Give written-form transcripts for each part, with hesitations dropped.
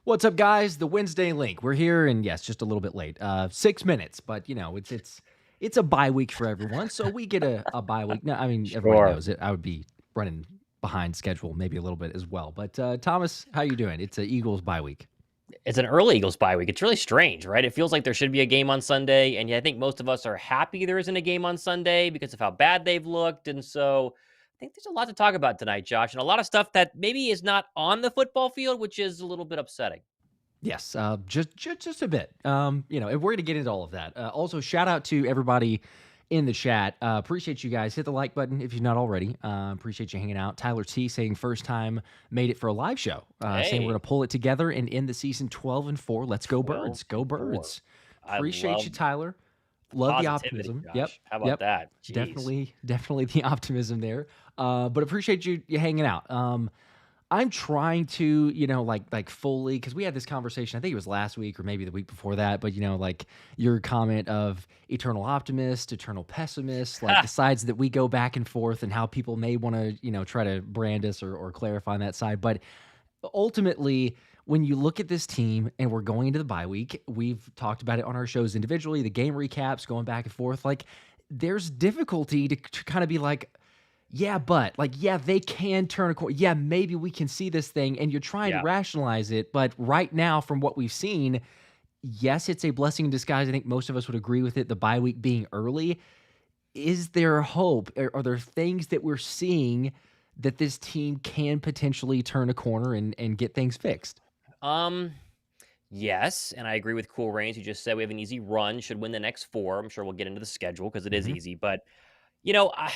What's up, guys? The Wednesday Link. We're here, and yes, just a little bit late. 6 minutes, but it's a bye week for everyone, so we get a bye week. No, I mean everybody Sure. knows it. I would be running behind schedule maybe a little bit as well. But Thomas, how you doing? It's a Eagles bye week. It's an early Eagles bye week. It's really strange, right? It feels like there should be a game on Sunday, and yeah, I think most of us are happy there isn't a game on Sunday because of how bad they've looked. And so I think there's a lot to talk about tonight, Josh, and a lot of stuff that maybe is not on the football field, which is a little bit upsetting. Yes, just a bit. And we're gonna get into all of that. Also, shout out to everybody in the chat. Appreciate you guys. Hit the like button if you're not already. Appreciate you hanging out. Tyler T saying first time made it for a live show. Saying we're Hey, gonna pull it together and end the season 12-4. Let's go 12 birds. Go 4. birds. I Appreciate love you, Tyler. the Love the positivity, optimism. Yep. Josh. How about Yep. that? Jeez. Definitely the optimism there. But appreciate you hanging out. I'm trying to, like fully, because we had this conversation, I think it was last week or maybe the week before that, but like your comment of eternal optimist, eternal pessimist, like the sides that we go back and forth and how people may want to, try to brand us or clarify on that side. But ultimately, when you look at this team and we're going into the bye week, we've talked about it on our shows individually, the game recaps going back and forth, like there's difficulty to kind of be like, yeah, but like, yeah, they can turn a corner. Yeah, maybe we can see this thing. And you're trying to Yeah. rationalize it. But right now, from what we've seen, yes, it's a blessing in disguise. I think most of us would agree with it. The bye week being early. Is there hope? Are there things that we're seeing that this team can potentially turn a corner and get things fixed? Um, yes, and I agree with Cool Rains, who just said we have an easy run, should win the next four. I'm sure we'll get into the schedule because it is Hmm. easy. But, you know, I,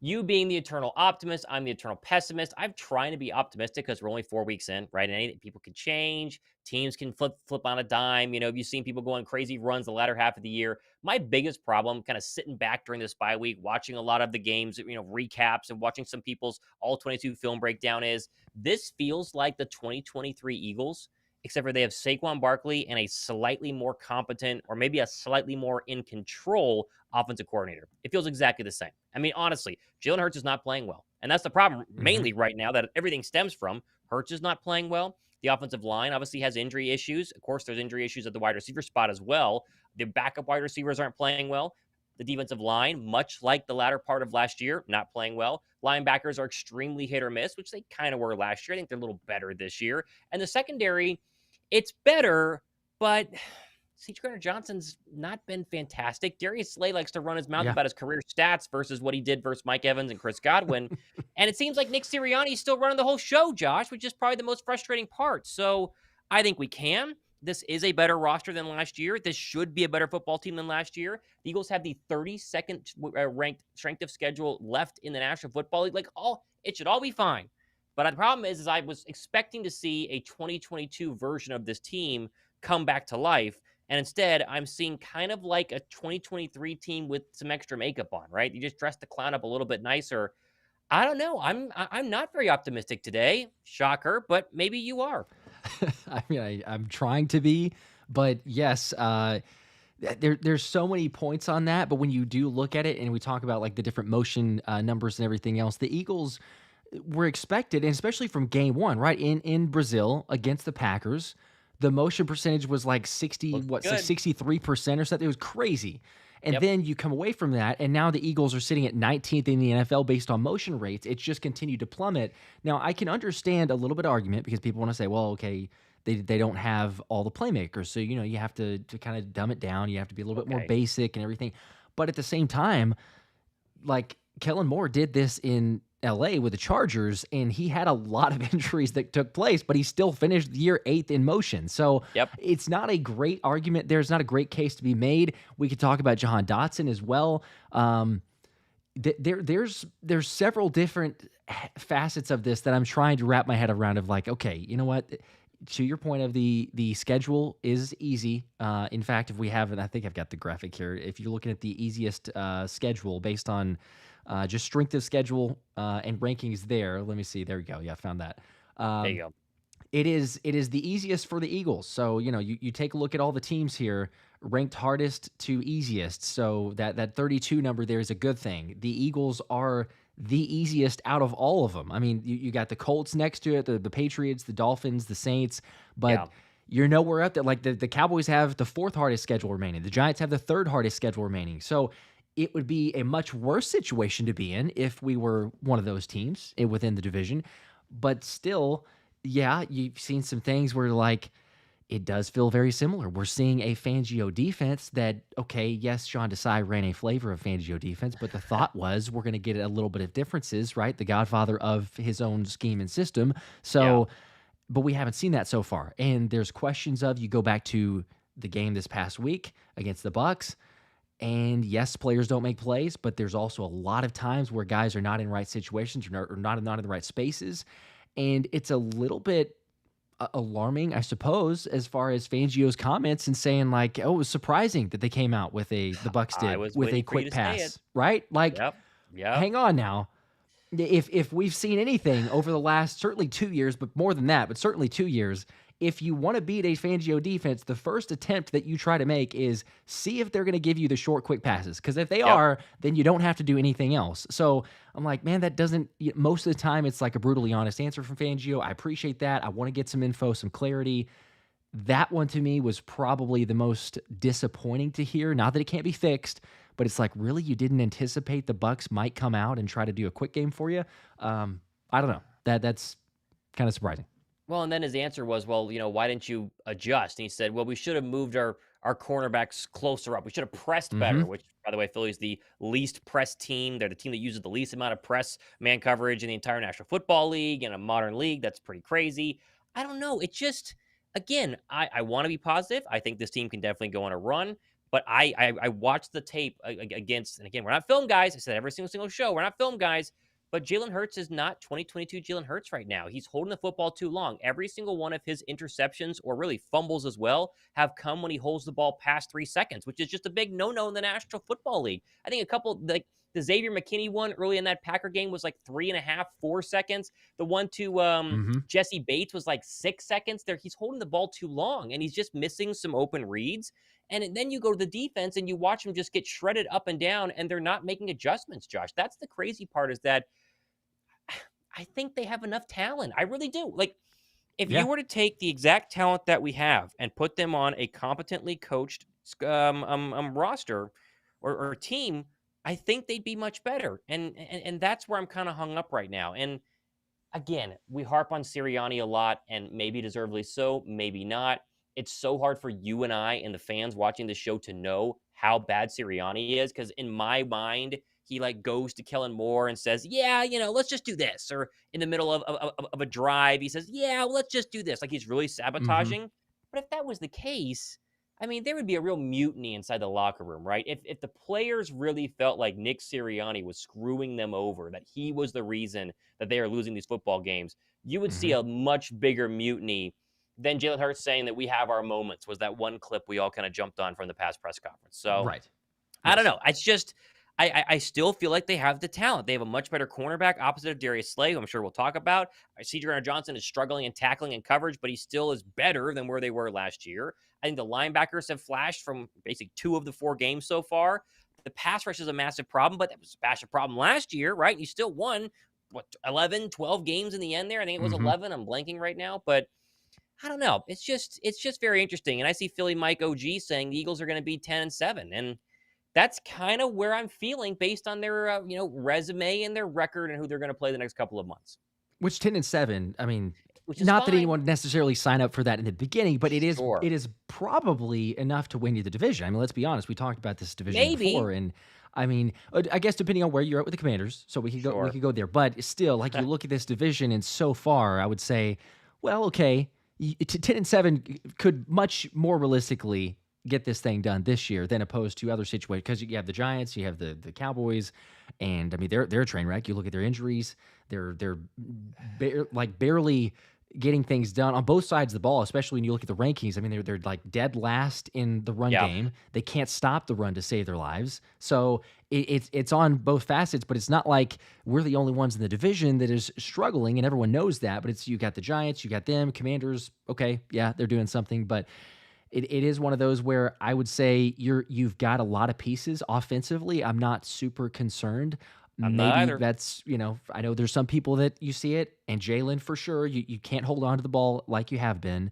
you being the eternal optimist, I'm the eternal pessimist. I'm trying to be optimistic because we're only 4 weeks in, right? And people can change, teams can flip on a dime. You've seen people go on crazy runs the latter half of the year. My biggest problem, kind of sitting back during this bye week, watching a lot of the games, recaps and watching some people's all 22 film breakdown, is this feels like the 2023 Eagles, except for they have Saquon Barkley and a slightly more competent, or maybe a slightly more in control offensive coordinator. It feels exactly the same. I mean, honestly, Jalen Hurts is not playing well. And that's the problem Hmm. mainly right now that everything stems from. Hurts is not playing well. The offensive line obviously has injury issues. Of course, there's injury issues at the wide receiver spot as well. The backup wide receivers aren't playing well. The defensive line, much like the latter part of last year, not playing well. Linebackers are extremely hit or miss, which they kind of were last year. I think they're a little better this year. And the secondary, it's better, but C.J. Gardner-Johnson's not been fantastic. Darius Slay likes to run his mouth Yeah. about his career stats versus what he did versus Mike Evans and Chris Godwin. And it seems like Nick Sirianni is still running the whole show, Josh, which is probably the most frustrating part. So I think we can. This is a better roster than last year. This should be a better football team than last year. The Eagles have the 32nd ranked strength of schedule left in the National Football League. It should all be fine. But the problem is I was expecting to see a 2022 version of this team come back to life. And instead, I'm seeing kind of like a 2023 team with some extra makeup on, right? You just dress the clown up a little bit nicer. I don't know. I'm not very optimistic today. Shocker, but maybe you are. I mean, I'm trying to be, but yes, there's so many points on that. But when you do look at it and we talk about like the different motion numbers and everything else, the Eagles were expected, and especially from game one, right? In Brazil against the Packers, the motion percentage was like 60, Looking what, good. 63% or something. It was crazy. And Yep. then you come away from that, and now the Eagles are sitting at 19th in the NFL based on motion rates. It's just continued to plummet. Now, I can understand a little bit of argument because people want to say, well, okay, they don't have all the playmakers. So, you have to kind of dumb it down. You have to be a little bit more Okay. basic and everything. But at the same time, like Kellen Moore did this in LA with the Chargers, and he had a lot of injuries that took place, but he still finished the year 8th in motion. So Yep. it's not a great argument. There's not a great case to be made. We could talk about Jahan Dotson as well. There's several different facets of this that I'm trying to wrap my head around of like, okay, you know what? To your point of the schedule is easy. In fact, if we have it, I think I've got the graphic here. If you're looking at the easiest schedule based on just strength of schedule and rankings there, let me see. There we go. Yeah, I found that. There you Um, go. it is the easiest for the Eagles. So, you take a look at all the teams here, ranked hardest to easiest. So that 32 number there is a good thing. The Eagles are the easiest out of all of them. I mean, you got the Colts next to it, the Patriots, the Dolphins, the Saints, but Yeah. you're nowhere up there. Like the Cowboys have the fourth hardest schedule remaining. The Giants have the third hardest schedule remaining. So it would be a much worse situation to be in if we were one of those teams within the division. But still, yeah, you've seen some things where like it does feel very similar. We're seeing a Fangio defense that, okay, yes, Sean Desai ran a flavor of Fangio defense, but the thought was we're going to get a little bit of differences, right? The godfather of his own scheme and system. Yeah. So, but we haven't seen that so far. And there's questions of, you go back to the game this past week against the Bucks, and yes, players don't make plays, but there's also a lot of times where guys are not in right situations or not in the right spaces. And it's a little bit alarming, I suppose, as far as Fangio's comments and saying like, "Oh, it was surprising that they came out with the Bucks I did was with a waiting for you quick to say it. pass," right? Like, Yep. Yep. hang on now. If we've seen anything over the last certainly 2 years, but more than that, but certainly 2 years, if you want to beat a Fangio defense, the first attempt that you try to make is see if they're going to give you the short, quick passes. Because if they are, then you don't have to do anything else. So I'm like, man, that doesn't. Most of the time, it's like a brutally honest answer from Fangio. I appreciate that. I want to get some info, some clarity. That one to me was probably the most disappointing to hear. Not that it can't be fixed, but it's like, really, you didn't anticipate the Bucks might come out and try to do a quick game for you? I don't know. That's kind of surprising. Well, and then his answer was, well, why didn't you adjust? And he said, well, we should have moved our cornerbacks closer up. We should have pressed better, which, by the way, Philly's the least pressed team. They're the team that uses the least amount of press man coverage in the entire National Football League, in a modern league. That's pretty crazy. I don't know. It just, again, I want to be positive. I think this team can definitely go on a run. But I watched the tape against, and again, we're not film guys. I said every single show, we're not film guys. But Jalen Hurts is not 2022 Jalen Hurts right now. He's holding the football too long. Every single one of his interceptions, or really fumbles as well, have come when he holds the ball past 3 seconds, which is just a big no-no in the National Football League. I think a couple, like the Xavier McKinney one early in that Packer game was like 3.5, 4 seconds. The one to Jesse Bates was like 6 seconds. There, he's holding the ball too long, and he's just missing some open reads. And then you go to the defense and you watch them just get shredded up and down, and they're not making adjustments, Josh. That's the crazy part, is that I think they have enough talent. I really do. Like, if you were to take the exact talent that we have and put them on a competently coached roster or team, I think they'd be much better. And that's where I'm kind of hung up right now. And again, we harp on Sirianni a lot, and maybe deservedly so, maybe not. It's so hard for you and I and the fans watching the show to know how bad Sirianni is, because in my mind, he like goes to Kellen Moore and says, yeah, let's just do this. Or in the middle of a drive, he says, yeah, well, let's just do this. Like, he's really sabotaging. But if that was the case, I mean, there would be a real mutiny inside the locker room, right? If the players really felt like Nick Sirianni was screwing them over, that he was the reason that they are losing these football games, you would see a much bigger mutiny than Jalen Hurts saying that we have our moments, was that one clip we all kind of jumped on from the past press conference. So right. I don't know. It's just, I still feel like they have the talent. They have a much better cornerback opposite of Darius Slay, who I'm sure we'll talk about. I see Gardner Johnson is struggling in tackling and coverage, but he still is better than where they were last year. I think the linebackers have flashed from basically 2 of the 4 games so far. The pass rush is a massive problem, but that was a massive problem last year, right? You still won, 11, 12 games in the end there. I think it was 11. I'm blanking right now, but I don't know. It's just very interesting. And I see Philly Mike OG saying the Eagles are going to be 10-7. And that's kind of where I'm feeling based on their, resume and their record and who they're going to play the next couple of months. Which 10-7, I mean, Which is not that fine. anyone necessarily sign up for that in the beginning, but it Sure. is probably enough to win you the division. I mean, let's be honest. We talked about this division Maybe. before, and I mean, I guess depending on where you're at with the Commanders, so we could go there. But still, like, you look at this division, and so far, I would say, well, okay, 10-7 could much more realistically get this thing done this year than opposed to other situations, because you have the Giants, you have the Cowboys, and I mean, they're a train wreck. You look at their injuries, they're barely getting things done on both sides of the ball, especially when you look at the rankings. I mean, they're like dead last in the run game. They can't stop the run to save their lives. So it's on both facets, but it's not like we're the only ones in the division that is struggling, and everyone knows that. But you got the Giants, you got them, Commanders. Okay, yeah, they're doing something, but it is one of those where I would say you've got a lot of pieces offensively. I'm not super concerned. I'm not Maybe either. that's, I know there's some people that you see it, and Jalen for sure, you can't hold on to the ball like you have been.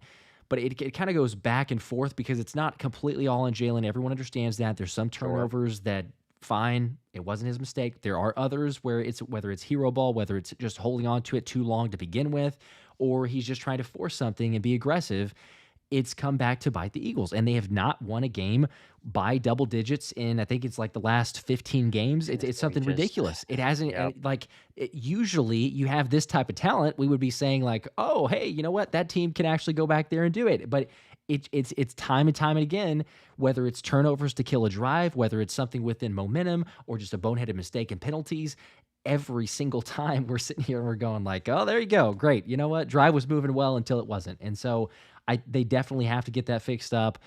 But it kind of goes back and forth because it's not completely all on Jalen. Everyone understands that. There's some Sure. turnovers that, fine, it wasn't his mistake. There are others where whether it's hero ball, whether it's just holding on to it too long to begin with, or he's just trying to force something and be aggressive. It's come back to bite the Eagles, and they have not won a game by double digits in, I think it's like the last 15 games. It's Goodness something gracious. ridiculous. It hasn't, Yep. usually you have this type of talent, we would be saying like, oh, hey, you know what? That team can actually go back there and do it. But it's time and time and again, whether it's turnovers to kill a drive, whether it's something within momentum or just a boneheaded mistake and penalties. Every single time we're sitting here and we're going like, oh, there you go. Great. You know what? Drive was moving well until it wasn't. And so they definitely have to get that fixed up.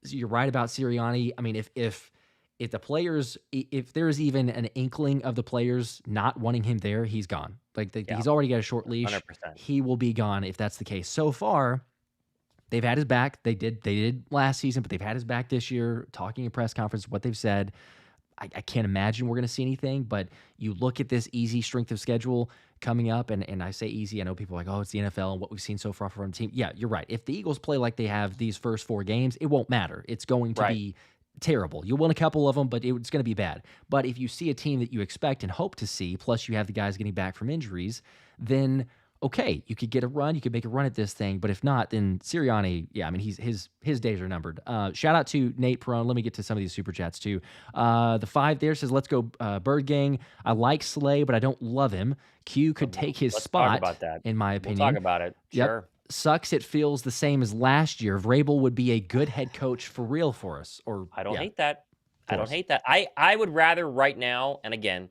So you're right about Sirianni. I mean, if the players, if there's even an inkling of the players not wanting him there, he's gone. Like Yeah. he's already got a short leash. 100%. He will be gone if that's the case. So far, they've had his back. They did last season, but they've had his back this year. Talking in press conference, what they've said. I can't imagine we're going to see anything, but you look at this easy strength of schedule coming up, and I say easy. I know people are like, oh, it's the NFL and what we've seen so far from the team. Yeah, you're right. If the Eagles play like they have these first 4 games, it won't matter. It's going to Right. be terrible. You'll win a couple of them, but it's going to be bad. But if you see a team that you expect and hope to see, plus you have the guys getting back from injuries, then okay, you could get a run, you could make a run at this thing. But if not, then Sirianni, yeah, I mean, his days are numbered. Shout out to Nate Perone. Let me get to some of these super chats too. The 5 there says, "Let's go, Bird Gang. I like Slay, but I don't love him. Q could take his Let's spot, talk about that. in my We'll opinion." talk about it. Yep. Sure. Sucks. It feels the same as last year. Vrabel would be a good head coach for real for us. Or I don't yeah, hate that. I for don't us. hate that. I would rather right now, and again,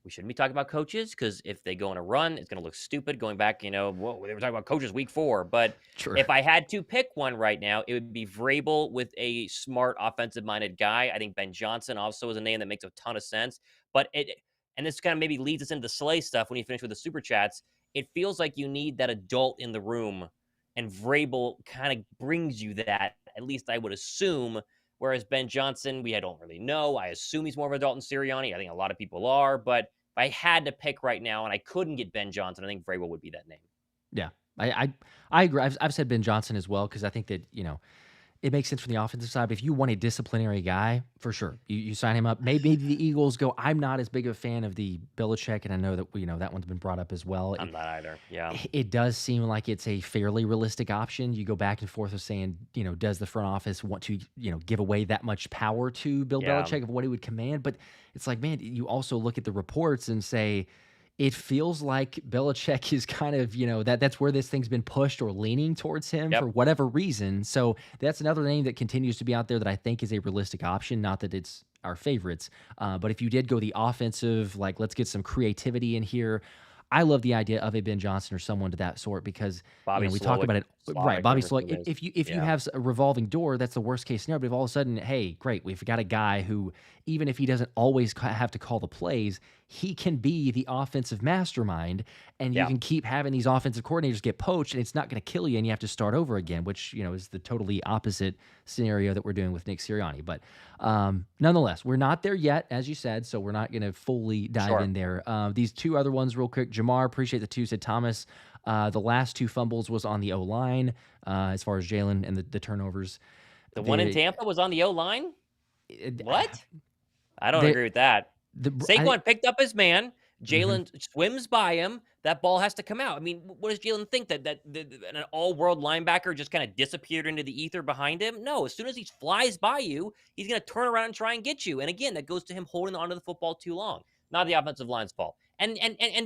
we shouldn't be talking about coaches because if they go on a run, it's going to look stupid going back, whoa, they were talking about coaches week 4. But Sure. if I had to pick one right now, it would be Vrabel with a smart offensive-minded guy. I think Ben Johnson also is a name that makes a ton of sense. But and this kind of maybe leads us into the Slay stuff when you finish with the super chats. It feels like you need that adult in the room, and Vrabel kind of brings you that, at least I would assume. Whereas Ben Johnson, we don't really know. I assume he's more of an adult than Sirianni. I think a lot of people are. But if I had to pick right now and I couldn't get Ben Johnson, I think Vrabel would be that name. Yeah, I agree. I've said Ben Johnson as well because I think that it makes sense from the offensive side. But if you want a disciplinary guy, for sure, you sign him up. Maybe the Eagles go. I'm not as big of a fan of the Belichick, and I know that that one's been brought up as well. I'm not either. Yeah. It does seem like it's a fairly realistic option. You go back and forth of saying, does the front office want to, give away that much power to Bill Yeah. Belichick of what he would command? But it's like, man, you also look at the reports and say, it feels like Belichick is kind of, that's where this thing's been pushed or leaning towards him Yep. for whatever reason. So that's another name that continues to be out there that I think is a realistic option. Not that it's our favorites, but if you did go the offensive, like let's get some creativity in here. I love the idea of a Ben Johnson or someone to that sort because we talk about it, right? Bobby Slowick. If you have a revolving door, that's the worst case scenario. But if all of a sudden, hey, great, we've got a guy who, even if he doesn't always have to call the plays, he can be the offensive mastermind, and you can keep having these offensive coordinators get poached, and it's not going to kill you, and you have to start over again, which is the totally opposite scenario that we're doing with Nick Sirianni. But nonetheless, we're not there yet, as you said, so we're not going to fully dive in there. These 2 other ones, real quick. Jamar, appreciate the 2. Said Thomas. The last 2 fumbles was on the O-line, as far as Jalen and the turnovers. The one in Tampa was on the O-line? What? I don't agree with that. Saquon picked up his man. Jalen swims by him. That ball has to come out. I mean, what does Jalen think? That an all-world linebacker just kind of disappeared into the ether behind him? No, as soon as he flies by you, he's going to turn around and try and get you. And again, that goes to him holding onto the football too long. Not the offensive line's fault. And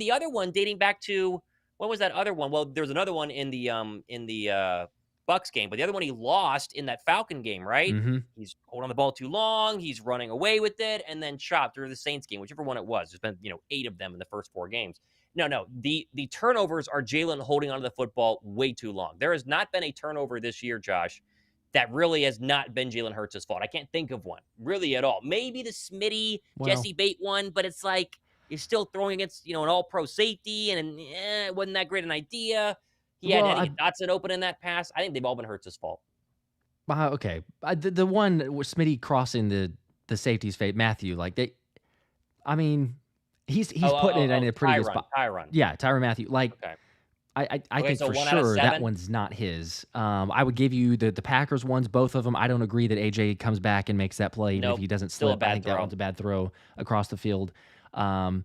the other one dating back to, what was that other one? Well, there was another one in the Bucks game, but the other one he lost in that Falcon game, right? He's holding on the ball too long, he's running away with it, and then chopped through the Saints game, whichever one it was. There's been 8 of them in the first 4 games. No, the turnovers are Jalen holding onto the football way too long. There has not been a turnover this year, Josh, that really has not been Jalen Hurts' fault. I can't think of one really at all. Maybe the Smitty, Jesse Bate one, but it's like you're still throwing against an all-pro safety, and it wasn't that great an idea. He had Eddie Dotson open in that pass. I think they've all been Hurts' fault. Okay. The one with Smitty crossing the safety's fate, Matthew, I mean, He's putting it in a pretty good spot. Tyron. Yeah, Tyrann Mathieu. Like Okay. I Okay, think so for 1 out of sure that 7? one's not his. I would give you the Packers ones, both of them. I don't agree that AJ comes back and makes that play even if Nope. he doesn't Still a slip. I bad think that throw. one's a bad throw across the field. Um,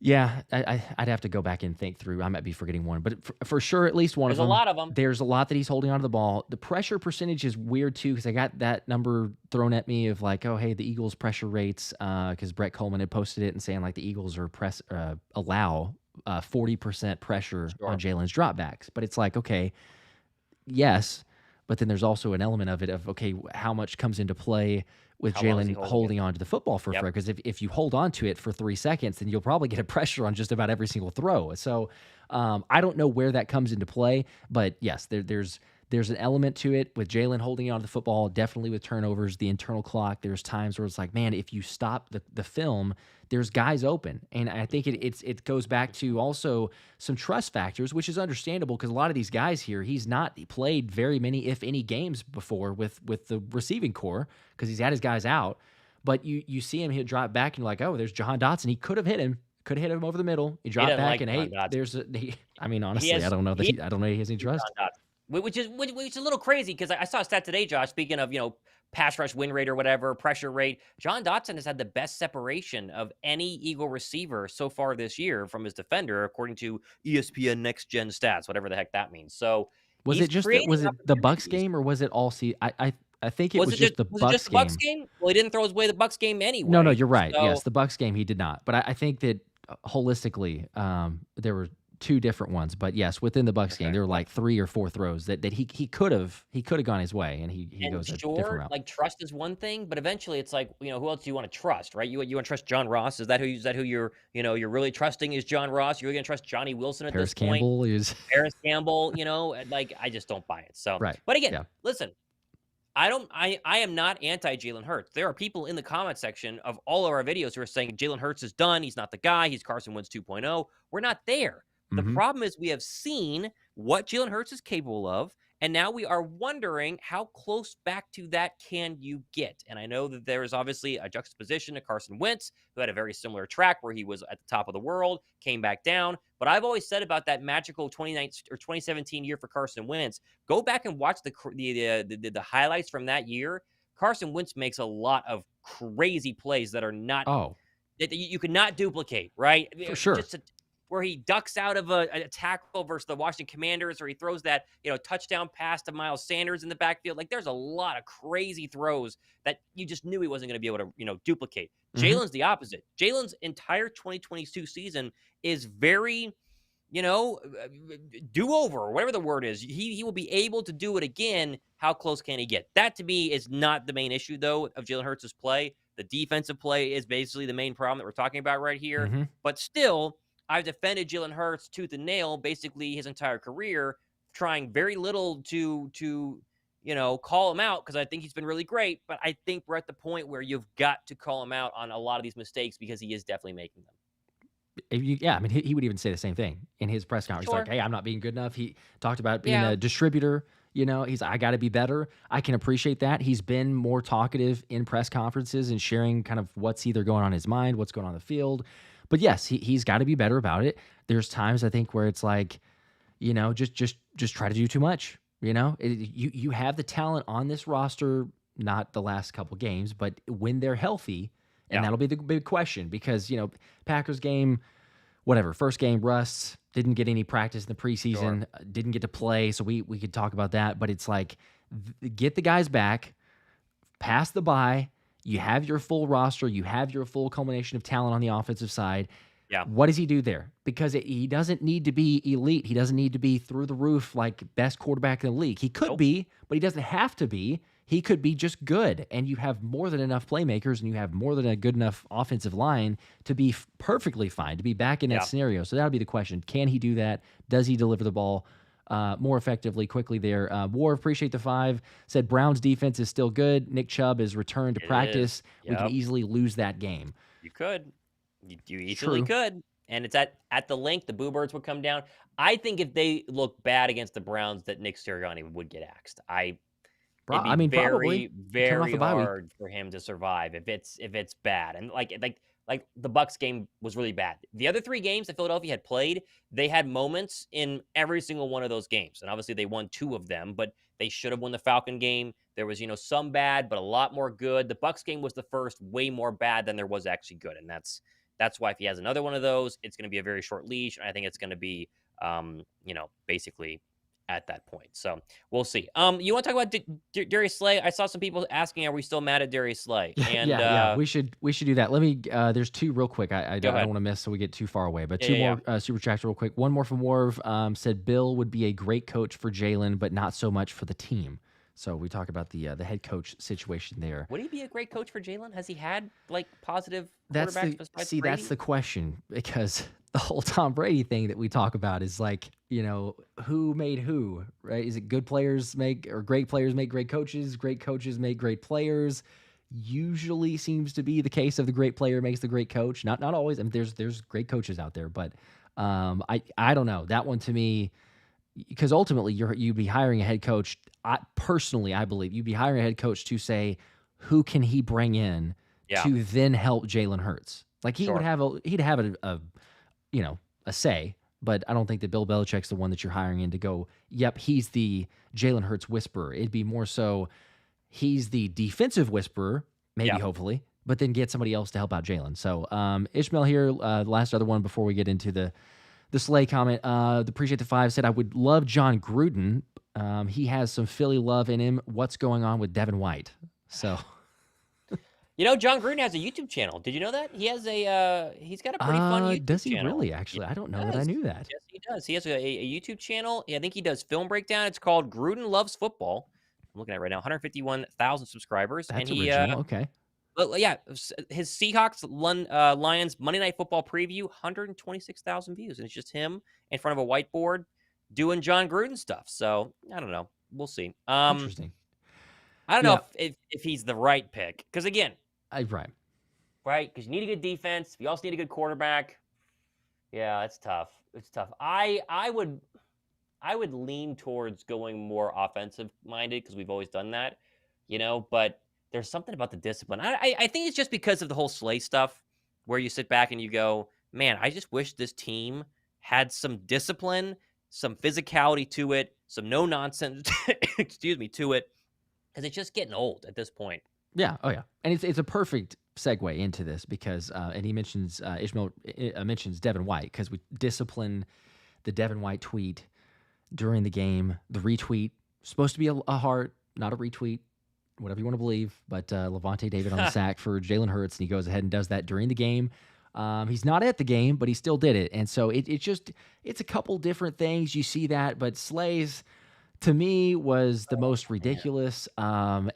yeah, I'd have to go back and think through. I might be forgetting one, but for sure, at least one of There's a them. lot of them. There's a lot that he's holding onto the ball. The pressure percentage is weird too because I got that number thrown at me of like, oh hey, the Eagles pressure rates because Brett Coleman had posted it and saying like the Eagles are allow 40% pressure Sure. on Jalen's dropbacks, but it's like okay, yes, but then there's also an element of it of okay, how much comes into play with How long is he Jalen holding it? holding on to the football for Yep. forever. Because if you hold on to it for 3 seconds, then you'll probably get a pressure on just about every single throw. So I don't know where that comes into play, but yes, there's an element to it with Jalen holding on to the football, definitely with turnovers, the internal clock. There's times where it's like, man, if you stop the film, there's guys open. And I think it goes back to also some trust factors, which is understandable because a lot of these guys here, he's not played very many, if any, games before with the receiving core because he's had his guys out. But you see him, he'll drop back and you're like, oh, there's Jahan Dotson. He could have hit him. Could have hit him over the middle. He dropped doesn't back like and Jahan hey, Dotson. I mean, He honestly, I has don't know that he I don't know he has any John trust. Dotson, which is a little crazy because I saw a stat today, Josh. Speaking of pass rush win rate or whatever pressure rate, John Dotson has had the best separation of any Eagle receiver so far this year from his defender, according to ESPN Next Gen Stats, whatever the heck that means. So Was he's it just creating was it the Bucks opportunities. game or was it all I think it was just the Was it just Bucks the Bucks game. game? Well, he didn't throw away the Bucks game No, anyway. you're right. So Yes, the Bucks game he did not. But I think that holistically, there were two different ones. But yes, within the Bucks game, okay. there were like 3 or 4 throws that he could have gone his way, and he And goes a different sure, route. like trust is one thing, but eventually it's like, who else do you want to trust, right? You want to trust John Ross? Is that who you're, you're really trusting is John Ross? You're really going to trust Johnny Wilson at Paris this point? Campbell is Paris Campbell, like I just don't buy it. So, right. but again, Yeah. listen, I am not anti Jalen Hurts. There are people in the comment section of all of our videos who are saying Jalen Hurts is done. He's not the guy. He's Carson Wentz 2.0. We're not there. The Mhm. problem is we have seen what Jalen Hurts is capable of, and now we are wondering how close back to that can you get? And I know that there is obviously a juxtaposition to Carson Wentz, who had a very similar track where he was at the top of the world, came back down. But I've always said about that magical 2019 or 2017 year for Carson Wentz, go back and watch the highlights from that year. Carson Wentz makes a lot of crazy plays that are not Oh, that you could not duplicate, right? for sure. Just where he ducks out of a tackle versus the Washington Commanders, or he throws that touchdown pass to Miles Sanders in the backfield. Like there's a lot of crazy throws that you just knew he wasn't going to be able to duplicate. Mhm. Jalen's the opposite. Jalen's entire 2022 season is very do-over or whatever the word is. He will be able to do it again. How close can he get? That to me is not the main issue though of Jalen Hurts' play. The defensive play is basically the main problem that we're talking about right here. Mhm. But still, I've defended Jalen Hurts tooth and nail basically his entire career, trying very little to call him out because I think he's been really great. But I think we're at the point where you've got to call him out on a lot of these mistakes because he is definitely making them. Yeah, I mean, he would even say the same thing in his press conference. He's Sure. like, "Hey, I'm not being good enough." He talked about being Yeah. a distributor. I got to be better. I can appreciate that. He's been more talkative in press conferences and sharing kind of what's either going on in his mind, what's going on in the field. But yes, he's got to be better about it. There's times I think where it's like, just try to do too much. You have the talent on this roster, not the last couple games, but when they're healthy, and Yeah. that'll be the big question because Packers game, whatever, first game, Russ didn't get any practice in the preseason, didn't get to play, so we could talk about that. But it's like, get the guys back, pass the bye. You have your full roster. You have your full culmination of talent on the offensive side. Yeah. What does he do there? Because he doesn't need to be elite. He doesn't need to be through the roof like best quarterback in the league. He could be, but he doesn't have to be. He could be just good. And you have more than enough playmakers and you have more than a good enough offensive line to be perfectly fine, to be back in that scenario. So that'll be the question. Can he do that? Does he deliver the ball more effectively, quickly there? War, appreciate the 5. Said Brown's defense is still good. Nick Chubb is returned to practice. We can easily lose that game. You could. You easily could. And it's at the link, the Boo Birds would come down. I think if they look bad against the Browns, that Nick Sirianni would get axed. It'd be I mean, very, probably. very hard for him to survive if it's bad. And like like the Bucks game was really bad. The other 3 games that Philadelphia had played, they had moments in every single one of those games. And obviously they won 2 of them, but they should have won the Falcon game. There was, some bad, but a lot more good. The Bucks game was the first, way more bad than there was actually good. And that's why if he has another one of those, it's going to be a very short leash. And I think it's going to be, basically at that point. So we'll see. You want to talk about Darius Slay? I saw some people asking, are we still mad at Darius Slay? And yeah, we should do that. Let me. There's 2 real quick. I don't want to miss so we get too far away. But 2 more super chats real quick. One more from Warv. Said Bill would be a great coach for Jalen, but not so much for the team. So we talk about the head coach situation there. Would he be a great coach for Jalen? Has he had like positive quarterbacks besides Brady? That's the question, because the whole Tom Brady thing that we talk about is like, who made who, right? Is it good players or great players make great coaches? Great coaches make great players. Usually seems to be the case of the great player makes the great coach. Not always. I mean, there's great coaches out there, but I don't know. That one to me, because ultimately you'd be hiring a head coach. I believe you'd be hiring a head coach to say, who can he bring in to then help Jalen Hurts? Like he'd have a say, but I don't think that Bill Belichick's the one that you're hiring in to go, yep, he's the Jalen Hurts whisperer. It'd be more so he's the defensive whisperer, maybe, hopefully, but then get somebody else to help out Jalen. So Ishmael here, the last other one before we get into the Slay comment. Appreciate the 5 said, I would love John Gruden. He has some Philly love in him. What's going on with Devin White? So... John Gruden has a YouTube channel. Did you know that? He has he's got a pretty fun YouTube channel. Does he really, actually? I don't know that I knew that. Yes, he does. He has a YouTube channel. I think he does film breakdown. It's called Gruden Loves Football. I'm looking at it right now. 151,000 subscribers. That's original. Okay. But yeah, his Seahawks Lions Monday Night Football preview, 126,000 views. And it's just him in front of a whiteboard doing John Gruden stuff. So, I don't know. We'll see. Interesting. I don't know if he's the right pick. Because, again, right, because you need a good defense. You also need a good quarterback. Yeah, it's tough. It's tough. I would lean towards going more offensive minded because we've always done that, But there's something about the discipline. I think it's just because of the whole Slay stuff, where you sit back and you go, man, I just wish this team had some discipline, some physicality to it, some no nonsense, excuse me, to it, because it's just getting old at this point. Yeah. Oh, yeah. And it's a perfect segue into this because, and he mentions, Ishmael mentions Devin White, because we discipline the Devin White tweet during the game. The retweet, supposed to be a heart, not a retweet, whatever you want to believe. But Levante David on the sack for Jalen Hurts, and he goes ahead and does that during the game. He's not at the game, but he still did it. And so it's a couple different things. You see that, but Slay's, to me, was the most ridiculous. And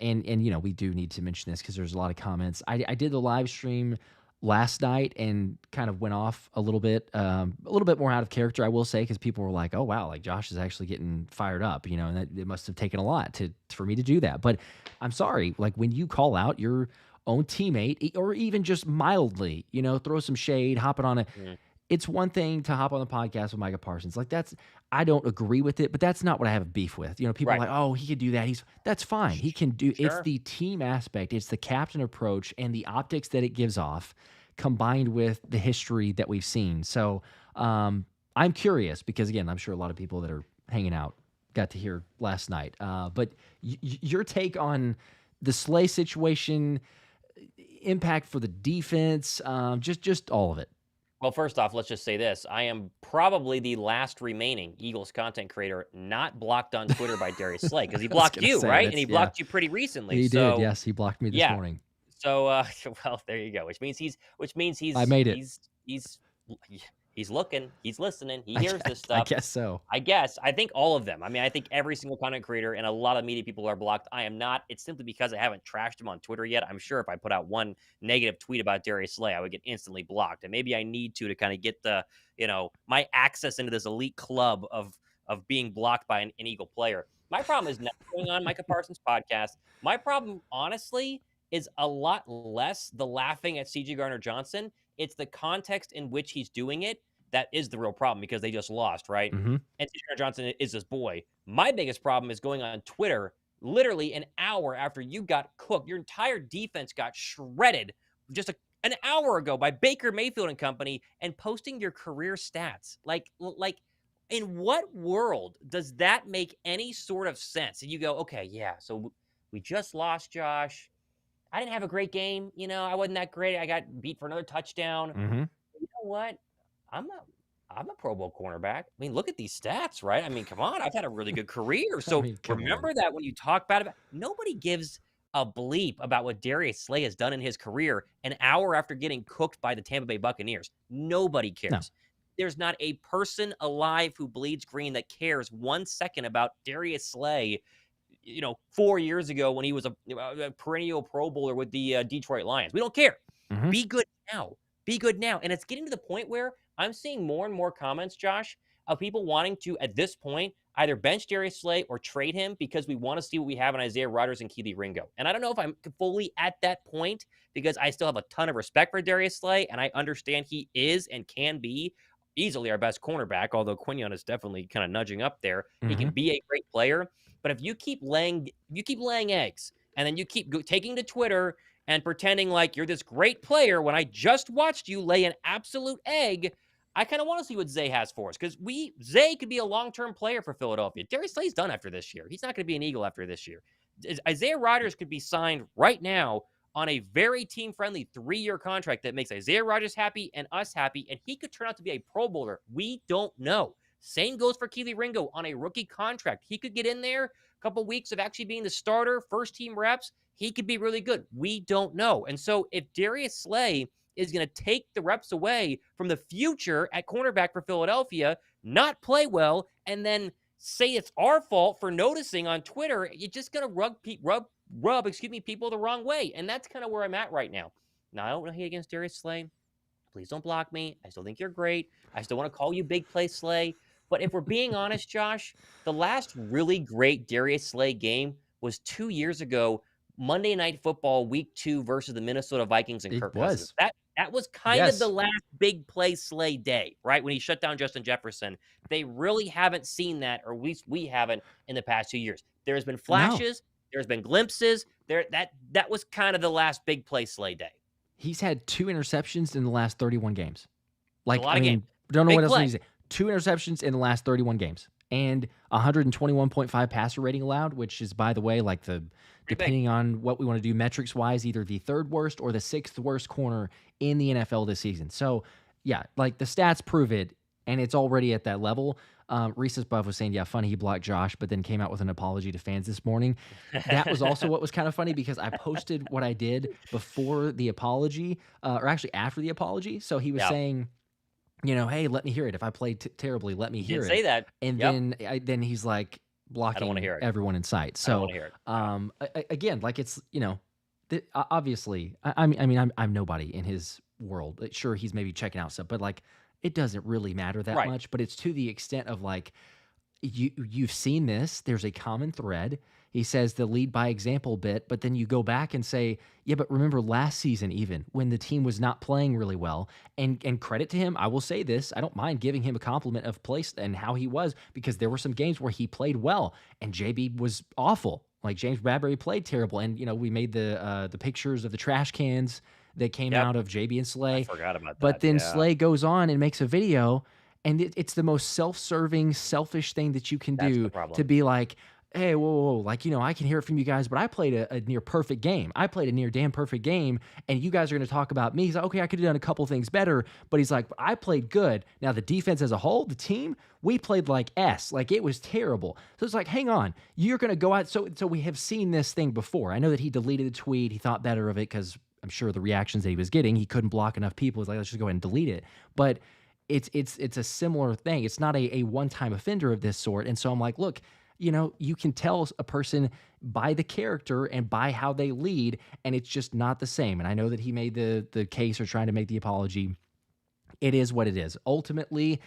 we do need to mention this because there's a lot of comments. I did the live stream last night and kind of went off a little bit more out of character, I will say, because people were like, oh, wow, like Josh is actually getting fired up, and that it must have taken a lot for me to do that. But I'm sorry, like when you call out your own teammate or even just mildly, throw some shade, hopping on it. It's one thing to hop on the podcast with Micah Parsons. Like I don't agree with it, but that's not what I have a beef with. People are like, oh, he could do that. That's fine. He can do, It's the team aspect. It's the captain approach and the optics that it gives off combined with the history that we've seen. So I'm curious because, again, I'm sure a lot of people that are hanging out got to hear last night. But your take on the Slay situation, impact for the defense, just all of it. Well, first off, let's just say this. I am probably the last remaining Eagles content creator not blocked on Twitter by Darius Slay, because he blocked you, right? And he blocked you pretty recently. He did, yes. He blocked me this morning. So, well, there you go. Which means he's. I made it. He's looking. He's listening. He hears this stuff. I guess so. I think all of them. I mean, I think every single content creator and a lot of media people are blocked. I am not. It's simply because I haven't trashed him on Twitter yet. I'm sure if I put out one negative tweet about Darius Slay, I would get instantly blocked. And maybe I need to kind of get the, my access into this elite club of being blocked by an Eagle player. My problem is not going on Micah Parsons' podcast. My problem, honestly, is a lot less the laughing at C.J. Gardner-Johnson. It's the context in which he's doing it that is the real problem, because they just lost, right? Mm-hmm. And C.J. Gardner-Johnson is this boy. My biggest problem is going on Twitter literally an hour after you got cooked. Your entire defense got shredded just an hour ago by Baker Mayfield and company and posting your career stats. Like, in what world does that make any sort of sense? And you go, okay, yeah, so we just lost Josh. I didn't have a great game. I wasn't that great. I got beat for another touchdown. Mm-hmm. You know what? I'm a I'm a Pro Bowl cornerback. I mean, look at these stats, right? I mean, come on, I've had a really good career. I So mean, come on. remember that when you talk bad about nobody gives a bleep about what Darius Slay has done in his career an hour after getting cooked by the Tampa Bay Buccaneers. Nobody No. cares. There's not a person alive who bleeds green that cares 1 second about Darius Slay 4 years ago when he was a perennial Pro Bowler with the Detroit Lions. We don't care. Mm-hmm. Be good now. Be good now. And it's getting to the point where I'm seeing more and more comments, Josh, of people wanting to, at this point, either bench Darius Slay or trade him because we want to see what we have in Isaiah Rodgers and Keely Ringo. And I don't know if I'm fully at that point because I still have a ton of respect for Darius Slay, and I understand he is and can be easily our best cornerback, although Quinyon is definitely kind of nudging up there. He can be a great player. But if you keep laying eggs, and then you keep taking to Twitter and pretending like you're this great player when I just watched you lay an absolute egg, I kind of want to see what Zay has for us because Zay could be a long-term player for Philadelphia. Darius Slay's done after this year. He's not going to be an Eagle after this year. Isaiah Rodgers could be signed right now on a very team-friendly 3-year contract that makes Isaiah Rodgers happy and us happy, and he could turn out to be a Pro Bowler. We don't know. Same goes for Keely Ringo on a rookie contract. He could get in there, a couple weeks of actually being the starter, first-team reps. He could be really good. We don't know. And so if Darius Slay is going to take the reps away from the future at cornerback for Philadelphia, not play well, and then say it's our fault for noticing on Twitter, you're just going to rub people the wrong way. And that's kind of where I'm at right now. Now, I don't hate against Darius Slay. Please don't block me. I still think you're great. I still want to call you Big Play Slay. But if we're being honest, Josh, the last really great Darius Slay game was 2 years ago, Monday Night Football, Week 2 versus the Minnesota Vikings and Kirk Cousins. That was kind of the last big play Slay day, right? When he shut down Justin Jefferson. They really haven't seen that, or at least we haven't in the past 2 years. There's been flashes. No. There's been glimpses. That was kind of the last big play Slay day. He's had 2 interceptions in the last 31 games. Like, a lot of games. Don't know big what else play. to say. 2 interceptions in the last 31 games. And 121.5 passer rating allowed, which is, by the way, like depending on what we want to do metrics-wise, either the 3rd worst or the 6th worst corner in the NFL this season. So, yeah, like the stats prove it, and it's already at that level. Reese's Buff was saying, yeah, funny he blocked Josh, but then came out with an apology to fans this morning. That was also what was kind of funny because I posted what I did before the apology, or actually after the apology. So he was saying, hey, let me hear it. If I played terribly, let me hear it. Say that. And then he's like blocking everyone in sight. So I don't want to hear it. Again, like it's, obviously, I mean, I'm nobody in his world. Sure, he's maybe checking out stuff, but like, it doesn't really matter that much, but it's to the extent of like, you've seen this. There's a common thread. He says the lead by example bit, but then you go back and say, yeah, but remember last season, even when the team was not playing really well, and credit to him, I will say this, I don't mind giving him a compliment of place and how he was, because there were some games where he played well and JB was awful. Like James Bradbury played terrible. And, we made the pictures of the trash cans that came out of JB and Slay. I forgot about that. But then Slay goes on and makes a video, and it's the most self-serving, selfish thing that you can do to be like, hey, whoa, like, I can hear it from you guys, but I played a near perfect game. I played a near damn perfect game, and you guys are going to talk about me. He's like, okay, I could have done a couple things better, but he's like, I played good. Now, the defense as a whole, the team, we played like S. Like, it was terrible. So it's like, hang on, you're going to go out. So we have seen this thing before. I know that he deleted the tweet. He thought better of it because I'm sure the reactions that he was getting, he couldn't block enough people. He's like, let's just go ahead and delete it. But it's a similar thing. It's not a one-time offender of this sort. And so I'm like, look, you can tell a person by the character and by how they lead, and it's just not the same. And I know that he made the case or trying to make the apology. It is what it is. Ultimately,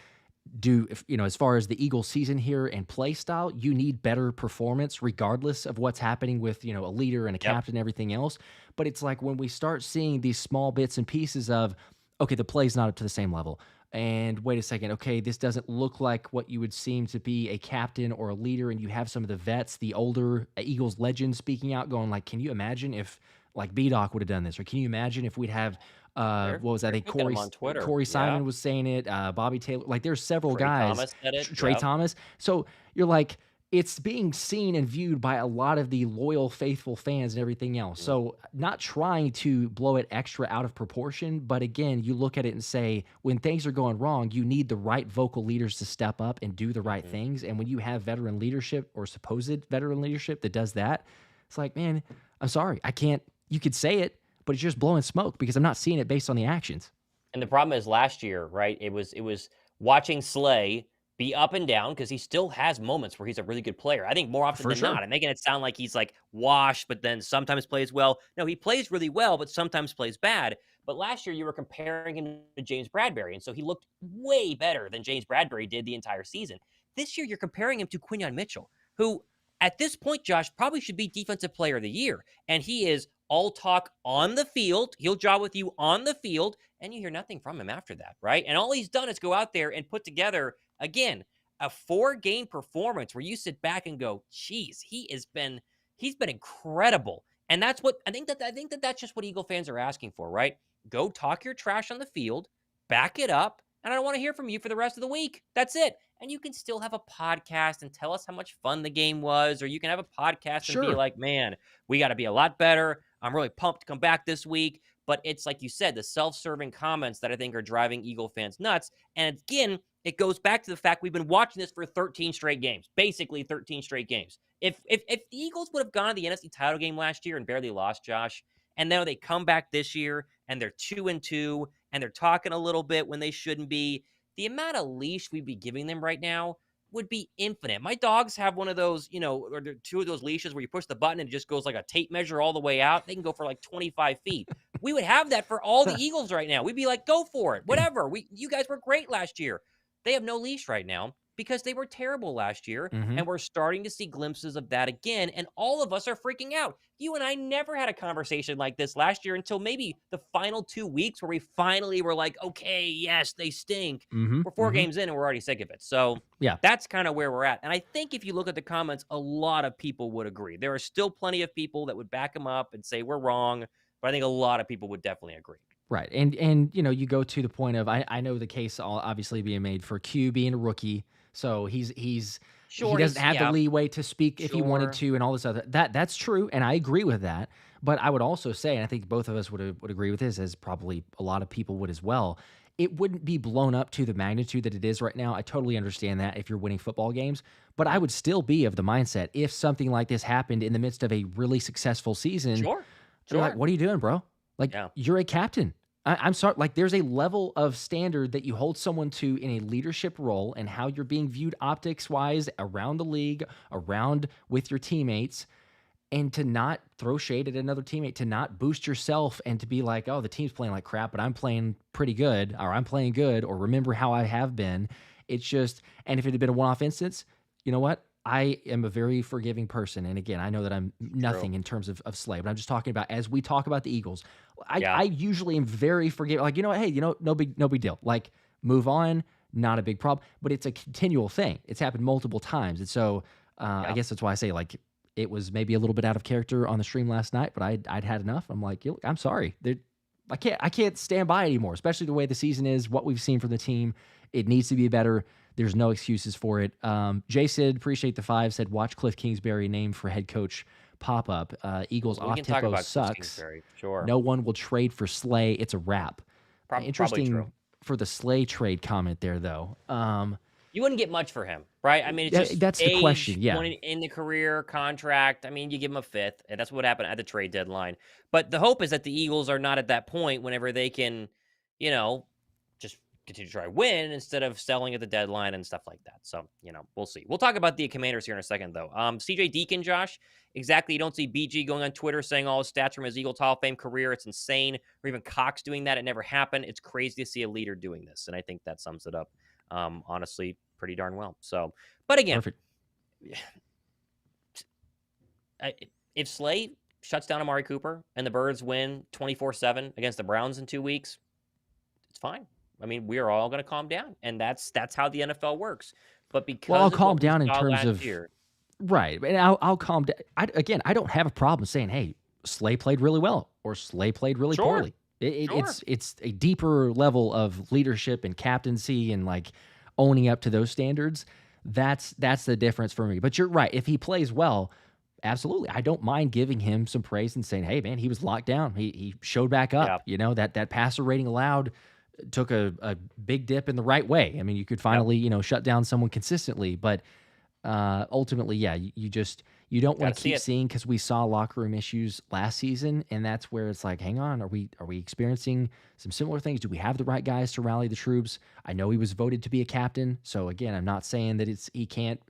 as far as the Eagles season here and play style, you need better performance regardless of what's happening with, a leader and a captain and everything else. But it's like when we start seeing these small bits and pieces of, okay, the play's not up to the same level. And wait a second, okay, this doesn't look like what you would seem to be a captain or a leader, and you have some of the vets, the older Eagles legends speaking out, going like, can you imagine if like B-Doc would have done this? Or can you imagine if we'd have, what was that? I They're think cooking them on Twitter. Corey Yeah. Simon was saying it, Bobby Taylor. Like there's several Trey guys, Thomas said it. Trey Yep. Thomas. So you're like, it's being seen and viewed by a lot of the loyal, faithful fans and everything else. So not trying to blow it extra out of proportion, but again, you look at it and say, when things are going wrong, you need the right vocal leaders to step up and do the right things. And when you have veteran leadership or supposed veteran leadership that does that, it's like, man, I'm sorry, I can't. You could say it, but it's just blowing smoke because I'm not seeing it based on the actions. And the problem is last year, right? It was watching Slay be up and down because he still has moments where he's a really good player. I think more often For than sure. not. I'm making it sound like he's like washed, but then sometimes plays well. No, he plays really well, but sometimes plays bad. But last year you were comparing him to James Bradbury, and so he looked way better than James Bradbury did the entire season. This year you're comparing him to Quinyon Mitchell, who at this point, Josh, probably should be Defensive Player of the Year. And he is all talk on the field. He'll job with you on the field, and you hear nothing from him after that, right? And all he's done is go out there and put together, again, a 4-game performance where you sit back and go, geez, he's been incredible. And that's what I think that that's just what Eagle fans are asking for, right? Go talk your trash on the field, back it up, and I don't want to hear from you for the rest of the week. That's it. And you can still have a podcast and tell us how much fun the game was, or you can have a podcast and be Sure. like, man, we got to be a lot better. I'm really pumped to come back this week. But it's like you said, the self-serving comments that I think are driving Eagle fans nuts. And again, it goes back to the fact we've been watching this for 13 straight games, basically 13 straight games. If the Eagles would have gone to the NFC title game last year and barely lost, Josh, and now they come back this year and they're 2-2 and they're talking a little bit when they shouldn't be, the amount of leash we'd be giving them right now would be infinite. My dogs have one of those, or 2 of those leashes where you push the button and it just goes like a tape measure all the way out. They can go for like 25 feet. We would have that for all the Eagles right now. We'd be like, go for it, whatever. You guys were great last year. They have no leash right now because they were terrible last year, and we're starting to see glimpses of that again, and all of us are freaking out. You and I never had a conversation like this last year until maybe the final 2 weeks where we finally were like, okay, yes, they stink. We're 4 games in and we're already sick of it. So Yeah. that's kind of where we're at. And I think if you look at the comments, a lot of people would agree. There are still plenty of people that would back them up and say we're wrong, but I think a lot of people would definitely agree. Right. And you go to the point of I know the case obviously being made for Q being a rookie. So he Sure, doesn't have the leeway to speak if he wanted Sure. to and all this other that's true, and I agree with that. But I would also say, and I think both of us would agree with this, as probably a lot of people would as well, it wouldn't be blown up to the magnitude that it is right now. I totally understand that if you're winning football games, but I would still be of the mindset if something like this happened in the midst of a really successful season. Sure. You're like, what are you doing, bro? Like, Yeah. you're a captain. I'm sorry. Like, there's a level of standard that you hold someone to in a leadership role and how you're being viewed optics wise around the league, around with your teammates, and to not throw shade at another teammate, to not boost yourself and to be like, oh, the team's playing like crap, but I'm playing pretty good, or I'm playing good, or remember how I have been. It's just, and if it had been a one-off instance, you know what? I am a very forgiving person. And again, I know that I'm nothing in terms of Slay, but I'm just talking about as we talk about the Eagles, I usually am very forgiving. Like, hey, no big deal. Like, move on, not a big problem. But it's a continual thing. It's happened multiple times. And so I guess that's why I say, like, it was maybe a little bit out of character on the stream last night, but I'd had enough. I'm like, I'm sorry. I can't stand by anymore, especially the way the season is, what we've seen from the team. It needs to be better. There's no excuses for it. Jason, appreciate the 5, said, watch Cliff Kingsbury named for head coach pop-up. Eagles We off can talk tempo about Cliff sucks. Kingsbury. Sure. No one will trade for Slay. It's a wrap. Probably Interesting true. for the Slay trade comment there, though. You wouldn't get much for him, right? I mean, it's just that's the age, question. Yeah. point in the career, contract. I mean, you give him a 5th, and that's what happened at the trade deadline. But the hope is that the Eagles are not at that point whenever they can, just continue to try to win instead of selling at the deadline and stuff like that. So, we'll see. We'll talk about the Commanders here in a second, though. CJ Deacon, Josh, exactly. You don't see BG going on Twitter saying all his stats from his Eagles Hall of Fame career. It's insane. Or even Cox doing that. It never happened. It's crazy to see a leader doing this. And I think that sums it up, honestly, pretty darn well. So, but again, Perfect. If Slay shuts down Amari Cooper and the Birds win 24-7 against the Browns in 2 weeks, it's fine. I mean, we are all going to calm down, and that's how the NFL works. But because I'll calm down in saw terms last of year, right, and I'll calm down. I don't have a problem saying, hey, Slay played really well or Slay played really Sure. poorly. Sure. It's a deeper level of leadership and captaincy and like owning up to those standards. That's the difference for me. But you're right. If he plays well, absolutely, I don't mind giving him some praise and saying, "Hey, man, he was locked down. He showed back Yeah. up." That passer rating allowed took a big dip in the right way. I mean, you could Yep. finally shut down someone consistently, but ultimately, yeah, you don't want Gotta to see keep it. seeing because we saw locker room issues last season, and that's where it's like, hang on, are we experiencing some similar things? Do we have the right guys to rally the troops? I know he was voted to be a captain, so again, I'm not saying that he can't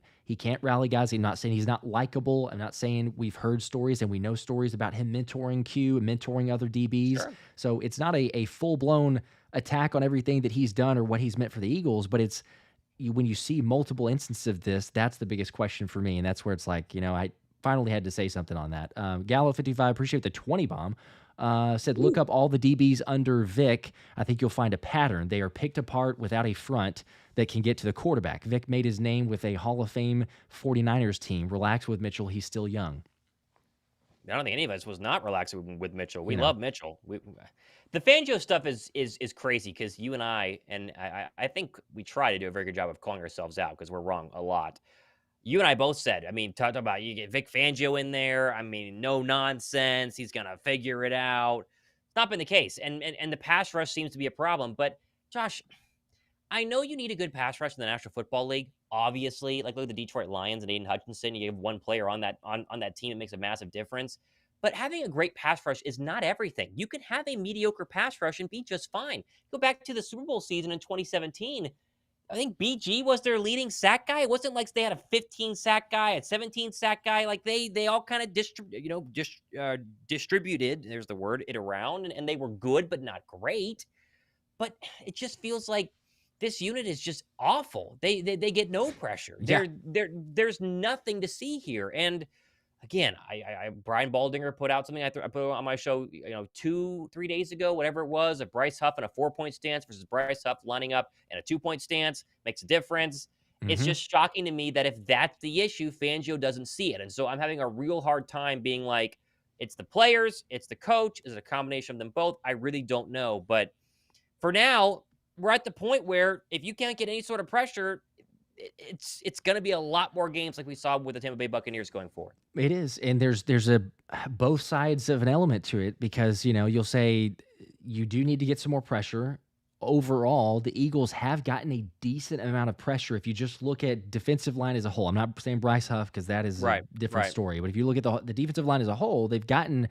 rally guys. I'm not saying he's not likable. I'm not saying we've heard stories and we know stories about him mentoring Q and mentoring other DBs. Sure. So it's not a full blown attack on everything that he's done or what he's meant for the Eagles, but it's when you see multiple instances of this, that's the biggest question for me. And that's where it's like, I finally had to say something on that. Gallo55, appreciate the 20 bomb. Said, look up all the DBs under Vic. I think you'll find a pattern. They are picked apart without a front that can get to the quarterback. Vic made his name with a Hall of Fame 49ers team. Relax with Mitchell. He's still young. I don't think any of us was not relaxing with Mitchell. We You know, love Mitchell. The Fangio stuff is crazy because you and I think we try to do a very good job of calling ourselves out because we're wrong a lot. You and I both said, I mean, talked about you get Vic Fangio in there. I mean, no nonsense. He's gonna figure it out. It's not been the case, and the pass rush seems to be a problem. But Josh, I know you need a good pass rush in the National Football League. Obviously, like look at the Detroit Lions and Aiden Hutchinson. You have one player on that team that makes a massive difference. But having a great pass rush is not everything. You can have a mediocre pass rush and be just fine. Go back to the Super Bowl season in 2017. I think BG was their leading sack guy. It wasn't like they had a 15 sack guy, a 17 sack guy. Like they all kind of distributed. There's the word it around, and they were good but not great. But it just feels like this unit is just awful. They get no pressure. yeah, There's nothing to see here. And again, I Brian Baldinger put out something I put on my show, 2-3 days ago, whatever it was, of Bryce Huff in a 4-point stance versus Bryce Huff lining up in a 2-point stance makes a difference. It's hmm just shocking to me that if that's the issue, Fangio doesn't see it. And so I'm having a real hard time being like, it's the players, it's the coach, is it a combination of them both? I really don't know. But for now, we're at the point where if you can't get any sort of pressure, it's going to be a lot more games like we saw with the Tampa Bay Buccaneers going forward. It is, and there's a both sides of an element to it because you'll say you do need to get some more pressure. Overall, the Eagles have gotten a decent amount of pressure. If you just look at defensive line as a whole, I'm not saying Bryce Huff because that is a different story. But if you look at the defensive line as a whole, they've gotten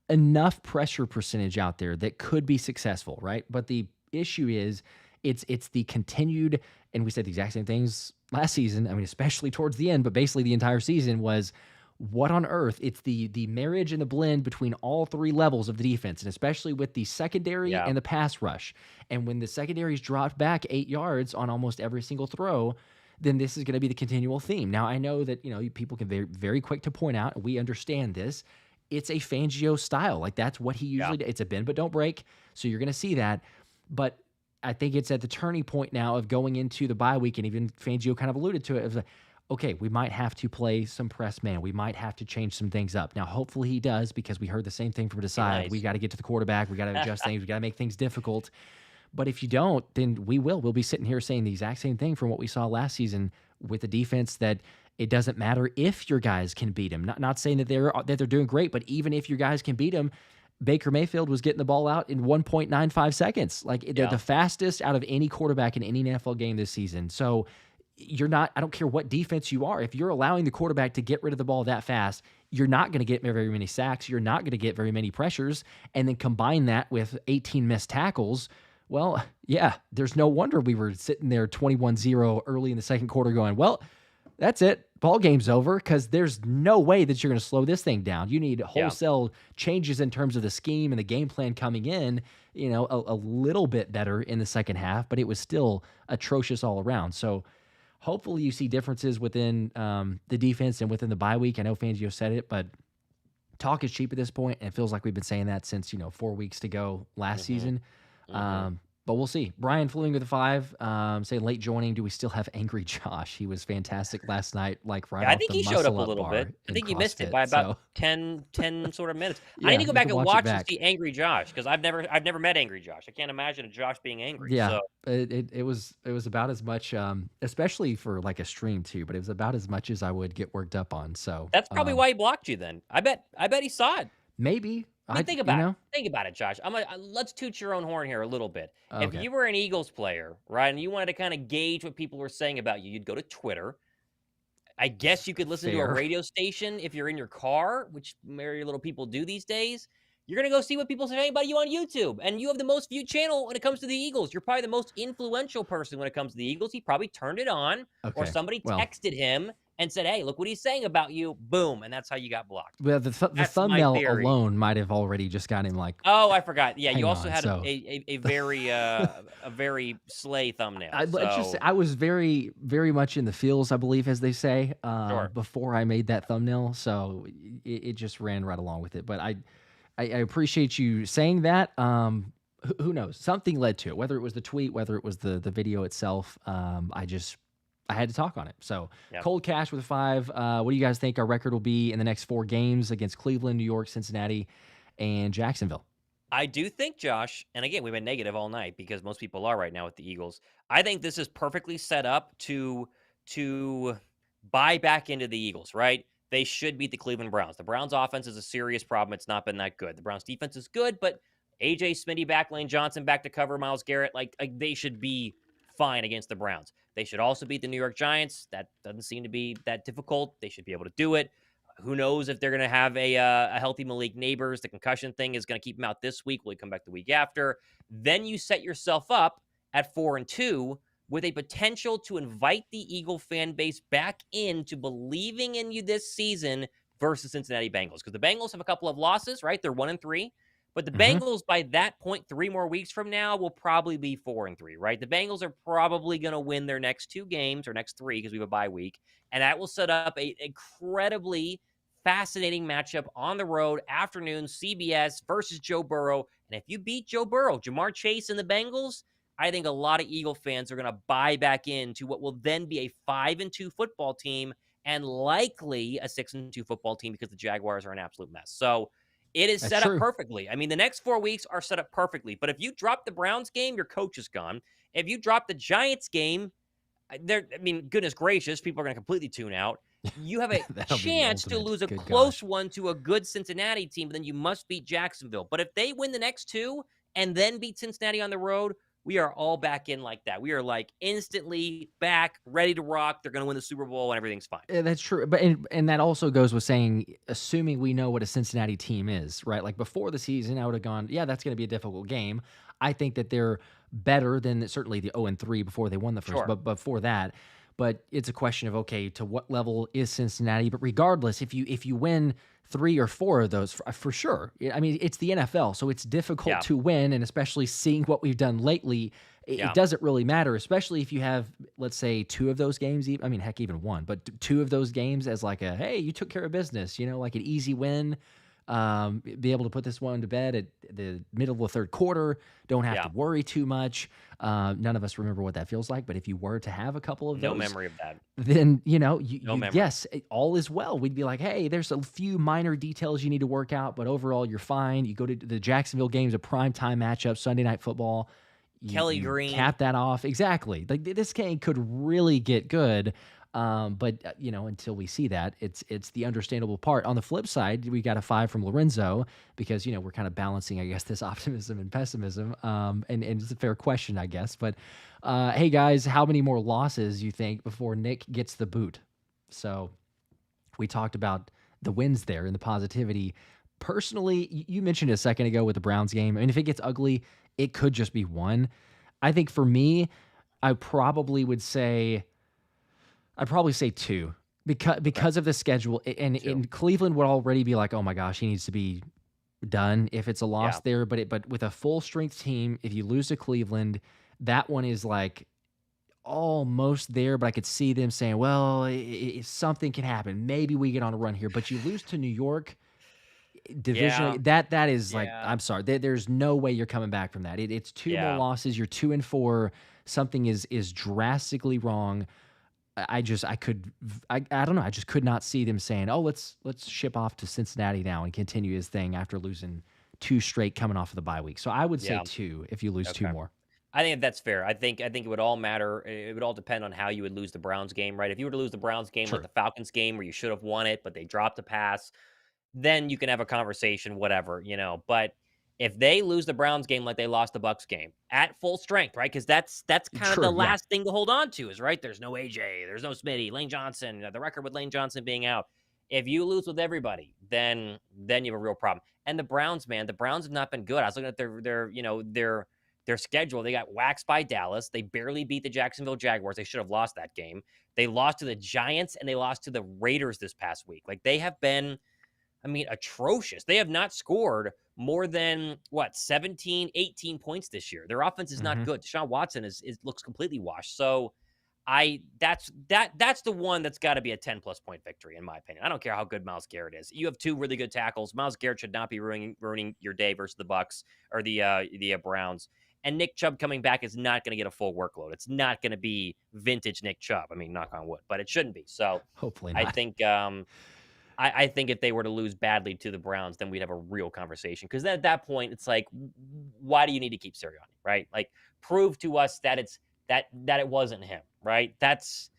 enough pressure percentage out there that could be successful, right? But the issue is it's the continued, and we said the exact same things last season. I mean, especially towards the end, but basically the entire season was what on earth? It's the marriage and the blend between all three levels of the defense, and especially with the secondary Yeah. and the pass rush. And when the secondary's dropped back 8 yards on almost every single throw, then this is going to be the continual theme. Now, I know that people can be very, very quick to point out, and we understand this. It's a Fangio style. Like that's what he usually does. It's a bend but don't break. So you're going to see that. But I think it's at the turning point now of going into the bye week, and even Fangio kind of alluded to it. It was like, okay, we might have to play some press man. We might have to change some things up. Now, hopefully he does, because we heard the same thing from Desai. Nice. We got to get to the quarterback. We got to adjust things. We got to make things difficult. But if you don't, then we'll be sitting here saying the exact same thing from what we saw last season with the defense, that it doesn't matter if your guys can beat them. Not saying that they're doing great, but even if your guys can beat them, Baker Mayfield was getting the ball out in 1.95 seconds. Like they're the fastest out of any quarterback in any NFL game this season. So I don't care what defense you are. If you're allowing the quarterback to get rid of the ball that fast, you're not going to get very many sacks. You're not going to get very many pressures. And then combine that with 18 missed tackles. Well, yeah, there's no wonder we were sitting there 21-0 early in the second quarter going, well, that's it. Ball game's over, because there's no way that you're going to slow this thing down. You need wholesale changes in terms of the scheme and the game plan coming in, a little bit better in the second half, but it was still atrocious all around. So hopefully you see differences within the defense and within the bye week. I know Fangio said it, but talk is cheap at this point, and it feels like we've been saying that since, 4 weeks to go last season. But we'll see. Brian Fleming with a 5, saying late joining. Do we still have Angry Josh? He was fantastic last night, like right Yeah, I off think the he showed up muscle a up little bit. bar I in think you missed it CrossFit. by about So 10 sort of minutes. I need yeah, to go you back can and watch it watch and back. see Angry Josh because I've never met Angry Josh. I can't imagine a Josh being angry. Yeah, So it was about as much, especially for like a stream too. But it was about as much as I would get worked up on. So that's probably why he blocked you then. I bet he saw it. maybe I mean, I, think you about it. know, Think about it, Josh. Let's toot your own horn here a little bit. If okay, you were an Eagles player, right, and you wanted to kind of gauge what people were saying about you, you'd go to Twitter. I guess you could listen to a fair. radio station if you're in your car, which very little people do these days. You're going to go see what people say about you on YouTube. And you have the most viewed channel when it comes to the Eagles. You're probably the most influential person when it comes to the Eagles. He probably turned it on, or Okay, somebody well, texted him and said, hey, look what he's saying about you. Boom. And that's how you got blocked. the That's my thumbnail theory. alone might have already just got him like, Oh, I forgot. Yeah, you hang also on. had So a very Slay thumbnail. let's just say So I was very, very much in the feels, I believe, as they say, sure. before I made that thumbnail. So it just ran right along with it. But I appreciate you saying that. Who knows? Something led to it, whether it was the tweet, whether it was the video itself. I had to talk on it. So Yeah. Cold Cash with a 5. What do you guys think our record will be in the next 4 games against Cleveland, New York, Cincinnati, and Jacksonville? I do think, Josh, and again, we've been negative all night because most people are right now with the Eagles. I think this is perfectly set up to buy back into the Eagles, right? They should beat the Cleveland Browns. The Browns offense is a serious problem. It's not been that good. The Browns defense is good, but AJ Smitty back, Lane Johnson back to cover Myles Garrett, like they should be fine against the Browns. They should also beat the New York Giants. That doesn't seem to be that difficult. They should be able to do it. Who knows if they're going to have a healthy Malik Neighbors? The concussion thing is going to keep him out this week. Will he come back the week after? Then you set yourself up at 4-2 with a potential to invite the Eagle fan base back into believing in you this season versus Cincinnati Bengals. Because the Bengals have a couple of losses, right? They're 1-3. But the Mhm. Bengals, by that point, 3 more weeks from now, will probably be 4-3, right? The Bengals are probably going to win their next 2 games, or next 3, because we have a bye week. And that will set up a incredibly fascinating matchup on the road, afternoon, CBS versus Joe Burrow. And if you beat Joe Burrow, Jamar Chase and the Bengals, I think a lot of Eagle fans are going to buy back into what will then be a 5-2 football team, and likely a 6-2 football team, because the Jaguars are an absolute mess. So it is That's set up true. perfectly. I mean, the next 4 weeks are set up perfectly. But if you drop the Browns game, your coach is gone. If you drop the Giants game, goodness gracious, people are going to completely tune out. You have a That'll be the chance to ultimate. lose a Good close gosh. one to a good Cincinnati team, but then you must beat Jacksonville. But if they win the next 2 and then beat Cincinnati on the road, we are all back in like that. We are like instantly back, ready to rock. They're going to win the Super Bowl and everything's fine. Yeah, that's true. But and that also goes with saying, assuming we know what a Cincinnati team is, right? Like before the season, I would have gone, yeah, that's going to be a difficult game. I think that they're better than certainly the 0-3 before they won the first, Sure. but before that. But it's a question of, okay, to what level is Cincinnati? But regardless, if you win 3 or 4 of those, for sure. I mean, it's the NFL, so it's difficult Yeah. to win, and especially seeing what we've done lately, Yeah. it doesn't really matter, especially if you have, let's say, 2 of those games. I mean, heck, even 1, but 2 of those games as like a, hey, you took care of business, like an easy win. Be able to put this one to bed at the middle of the 3rd quarter. Don't have Yeah. to worry too much. None of us remember what that feels like, but if you were to have a couple of No those, memory of that. then No memory. yes, all is well. We'd be like, hey, there's a few minor details you need to work out, but overall you're fine. You go to the Jacksonville game's a prime time matchup, Sunday Night Football. Kelly You Green. cap that off. Exactly. Like this game could really get good. But until we see that, it's the understandable part. On the flip side, we got a 5 from Lorenzo because we're kind of balancing, I guess, this optimism and pessimism. And it's a fair question, I guess. But hey guys, how many more losses you think before Nick gets the boot? So we talked about the wins there and the positivity. Personally, you mentioned it a second ago with the Browns game. I mean, if it gets ugly, it could just be 1. I think for me, I'd probably say 2 because of the schedule, and 2. Cleveland would already be like, oh my gosh, he needs to be done if it's a loss Yeah. there. But with a full strength team, if you lose to Cleveland, that one is like almost there. But I could see them saying, well, something can happen. Maybe we get on a run here. But you lose to New York, division Yeah. that is like, Yeah. I'm sorry, there's no way you're coming back from that. It's two more Yeah. losses. You're 2-4. Something is drastically wrong. I don't know. I just could not see them saying, "Oh, let's ship off to Cincinnati now and continue his thing after losing two straight coming off of the bye week." So I would say Yeah. two if you lose two Okay. more. I think that's fair. I think it would all matter. It would all depend on how you would lose the Browns game, right? If you were to lose the Browns game like True. the Falcons game where you should have won it, but they dropped a pass, then you can have a conversation, whatever, But if they lose the Browns game like they lost the Bucks game at full strength, right? Because that's kind of the True. Yeah. last thing to hold on to is right. There's no AJ, there's no Smitty, Lane Johnson, the record with Lane Johnson being out. If you lose with everybody, then you have a real problem. And the Browns, man, the Browns have not been good. I was looking at their schedule. They got waxed by Dallas. They barely beat the Jacksonville Jaguars. They should have lost that game. They lost to the Giants and they lost to the Raiders this past week. Like they have been, I mean, atrocious. They have not scored more than 17, 18 points this year. Their offense is not Hmm. good. Deshaun Watson is looks completely washed. So that's the one that's got to be a 10+ point victory in my opinion. I don't care how good Myles Garrett is. You have two really good tackles. Myles Garrett should not be ruining your day versus the Bucks or the Browns. And Nick Chubb coming back is not going to get a full workload. It's not going to be vintage Nick Chubb. I mean, knock on wood, but it shouldn't be. So Hopefully I not. think I think if they were to lose badly to the Browns, then we'd have a real conversation. Because at that point, it's like, why do you need to keep Sirianni, right? Like, prove to us that that it wasn't him, right? That's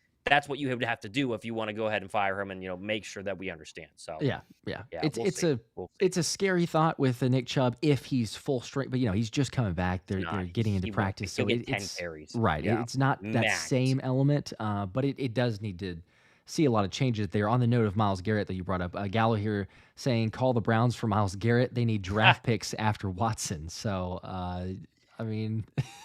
what you would have to do if you want to go ahead and fire him and make sure that we understand. So Yeah, yeah. yeah, It's we'll it's see. a We'll see. it's a scary thought with Nick Chubb if he's full strength, but he's just coming back. They're Nah, getting into he won't be. practice, He'll so get 10 it's carries. right. Yeah, It's not that max. same element, but it does need to see a lot of changes there. On the note of Myles Garrett that you brought up, Gallo here saying, "Call the Browns for Myles Garrett. They need draft picks after Watson." So, I mean,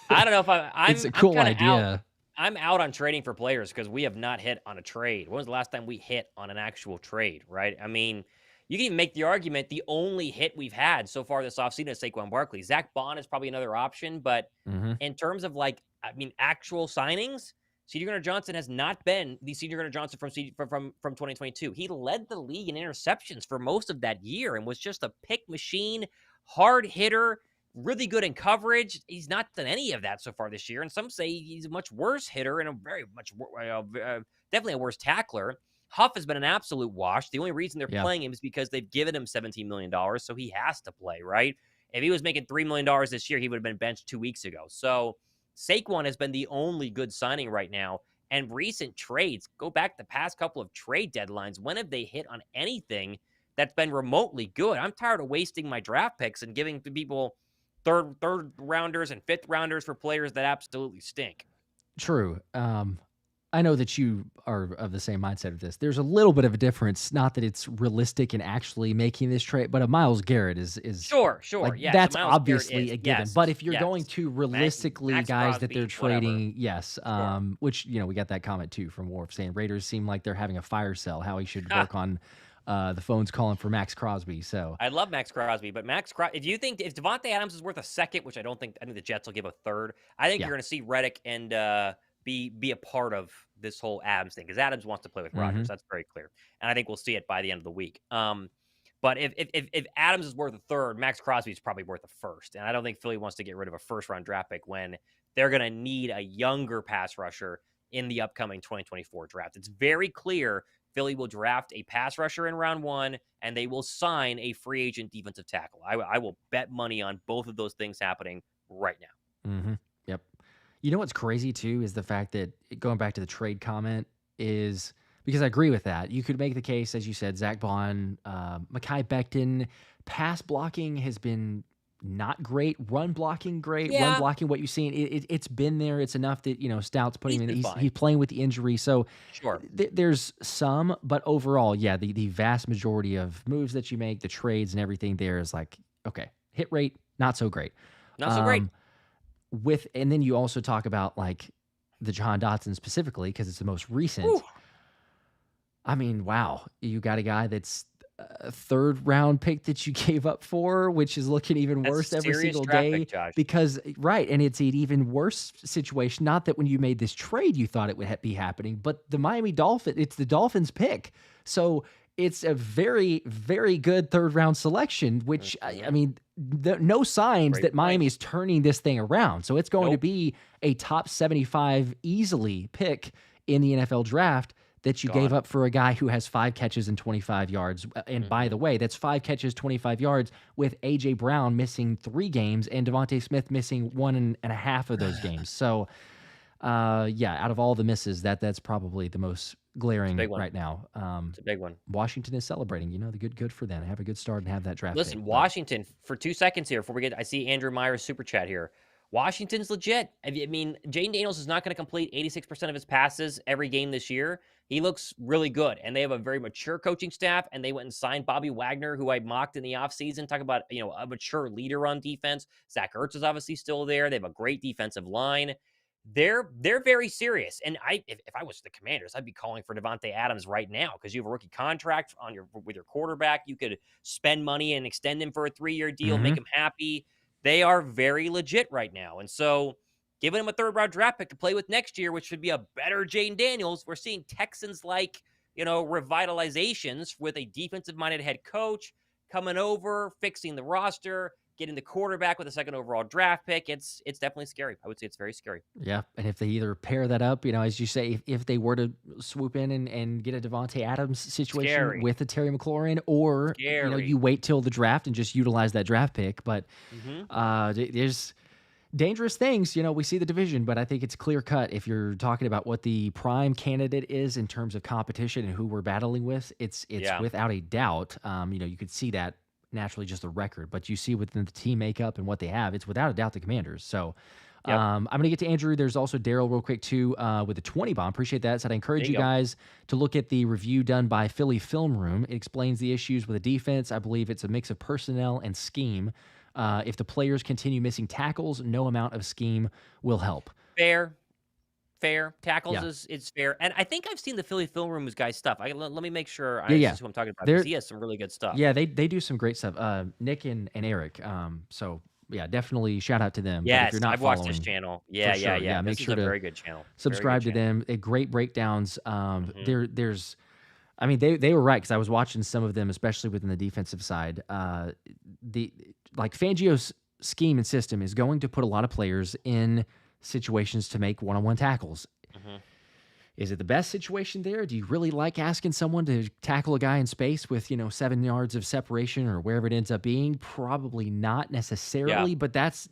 I don't know if it's a I'm cool kind of out. idea. I'm out on trading for players because we have not hit on a trade. When was the last time we hit on an actual trade, right? I mean, you can even make the argument the only hit we've had so far this offseason is Saquon Barkley. Zach Bond is probably another option, but Hmm. in terms of actual signings, C.J. Gardner-Johnson has not been the C.J. Gardner-Johnson from 2022. He led the league in interceptions for most of that year and was just a pick machine, hard hitter, really good in coverage. He's not done any of that so far this year, and some say he's a much worse hitter and a very much definitely a worse tackler. Huff has been an absolute wash. The only reason they're Yeah, playing him is because they've given him $17 million, so he has to play, right? If he was making $3 million this year, he would have been benched 2 weeks ago. So Saquon has been the only good signing right now. And recent trades, go back the past couple of trade deadlines. When have they hit on anything that's been remotely good? I'm tired of wasting my draft picks and giving to people third rounders and fifth rounders for players that absolutely stink. true. I know that you are of the same mindset of this. There's a little bit of a difference, not that it's realistic in actually making this trade, but a Myles Garrett is Sure. like Yes, that's Myles Garrett obviously is. a given. Yes. But if you're Yes. going to realistically Max guys that they're Crosby, whatever. trading, yes, Sure. which we got that comment too from Worf saying Raiders seem like they're having a fire sale. How he should work on the phones calling for Max Crosby. So I love Max Crosby, but if Devontae Adams is worth a second, which I don't think, I think the Jets will give a third. I think yeah, you're going to see Reddick and be a part of this whole Adams thing because Adams wants to play with hmm Rodgers. That's very clear, and I think we'll see it by the end of the week. But if Adams is worth a third, Max Crosby is probably worth a first, and I don't think Philly wants to get rid of a first-round draft pick when they're going to need a younger pass rusher in the upcoming 2024 draft. It's very clear Philly will draft a pass rusher in round 1, and they will sign a free agent defensive tackle. I will bet money on both of those things happening right now. Yep. You know what's crazy too is the fact that going back to the trade comment is because I agree with that. You could make the case, as you said, Zach Bond, Mekhi Becton, pass blocking has been not great. Run blocking, great. Run Yeah, blocking, what you've seen, it's been there. It's enough that Stout's putting he's him in. been He's fine. playing with the injury, so Sure. there's some, but overall, yeah, the vast majority of moves that you make, the trades and everything, there is like okay, hit rate not so great. Not so great. Um, and then you also talk about like the Jahan Dotson specifically because it's the most recent. Whew. I mean, wow, you got a guy that's a third round pick that you gave up for, which is looking even That's worse a every serious single draft day pick, Josh. because right, and it's an even worse situation. Not that when you made this trade you thought it would be happening, but the Miami Dolphins, it's the Dolphins pick. So it's a very, very good third round selection, which I mean, no signs Great that Miami point. is turning this thing around. So it's going to Nope. be a top 75 easily pick in the NFL draft that you gave Gone. up for a guy who has 5 catches and 25 yards. And by the way, that's 5 catches, 25 yards with A.J. Brown missing 3 games and Devontae Smith missing 1.5 of those games. So, yeah, out of all the misses, that's probably the most It's a glaring big one. right now. It's a big one. Washington is celebrating. The good for them. Have a good start and have that draft pick. Listen, But Washington, for 2 seconds here before we get I see Andrew Myers super chat here. Washington's legit. I mean, Jaden Daniels is not going to complete 86% of his passes every game this year. He looks really good, and they have a very mature coaching staff, and they went and signed Bobby Wagner, who I mocked in the offseason. Talk about, a mature leader on defense. Zach Ertz is obviously still there. They have a great defensive line. They're very serious. And if I was the Commanders, I'd be calling for Devontae Adams right now because you have a rookie contract with your quarterback. You could spend money and extend him for a 3-year deal, make him happy. They are very legit right now. And so giving him a third round draft pick to play with next year, which should be a better Jaden Daniels. We're seeing Texans like, revitalizations with a defensive minded head coach coming over, fixing the roster, getting the quarterback with a second overall draft pick. It's definitely scary. I would say it's very scary. yeah, and if they either pair that up, as you say, if they were to swoop in and get a Devontae Adams situation Scary. with a Terry McLaurin, or Scary. you wait till the draft and just utilize that draft pick. But there's dangerous things. We see the division, but I think it's clear cut if you're talking about what the prime candidate is in terms of competition and who we're battling with. It's without a doubt. You could see that naturally just the record, but you see within the team makeup and what they have, it's without a doubt the Commanders. So I'm going to get to Andrew. There's also Daryl real quick too with a 20 bomb. Appreciate that. So I'd encourage you guys to look at the review done by Philly Film Room. It explains the issues with the defense. I believe it's a mix of personnel and scheme. If the players continue missing tackles, no amount of scheme will help. Fair. Tackles is fair. And I think I've seen the Philly Film Room's guys stuff. Let me make sure this is who I'm talking about, because he has some really good stuff. Yeah, they do some great stuff. Nick and Eric. So yeah, definitely shout out to them. Yes, but if you're not I've watched following, this channel. for Yeah. sure, make This sure is a to very good channel. subscribe to them. Great breakdowns. There's I mean, they were right, because I was watching some of them, especially within the defensive side. Fangio's scheme and system is going to put a lot of players in situations to make one-on-one tackles. Is it the best situation there? Do you really like asking someone to tackle a guy in space with 7 yards of separation or wherever it ends up being? Probably not necessarily, but that's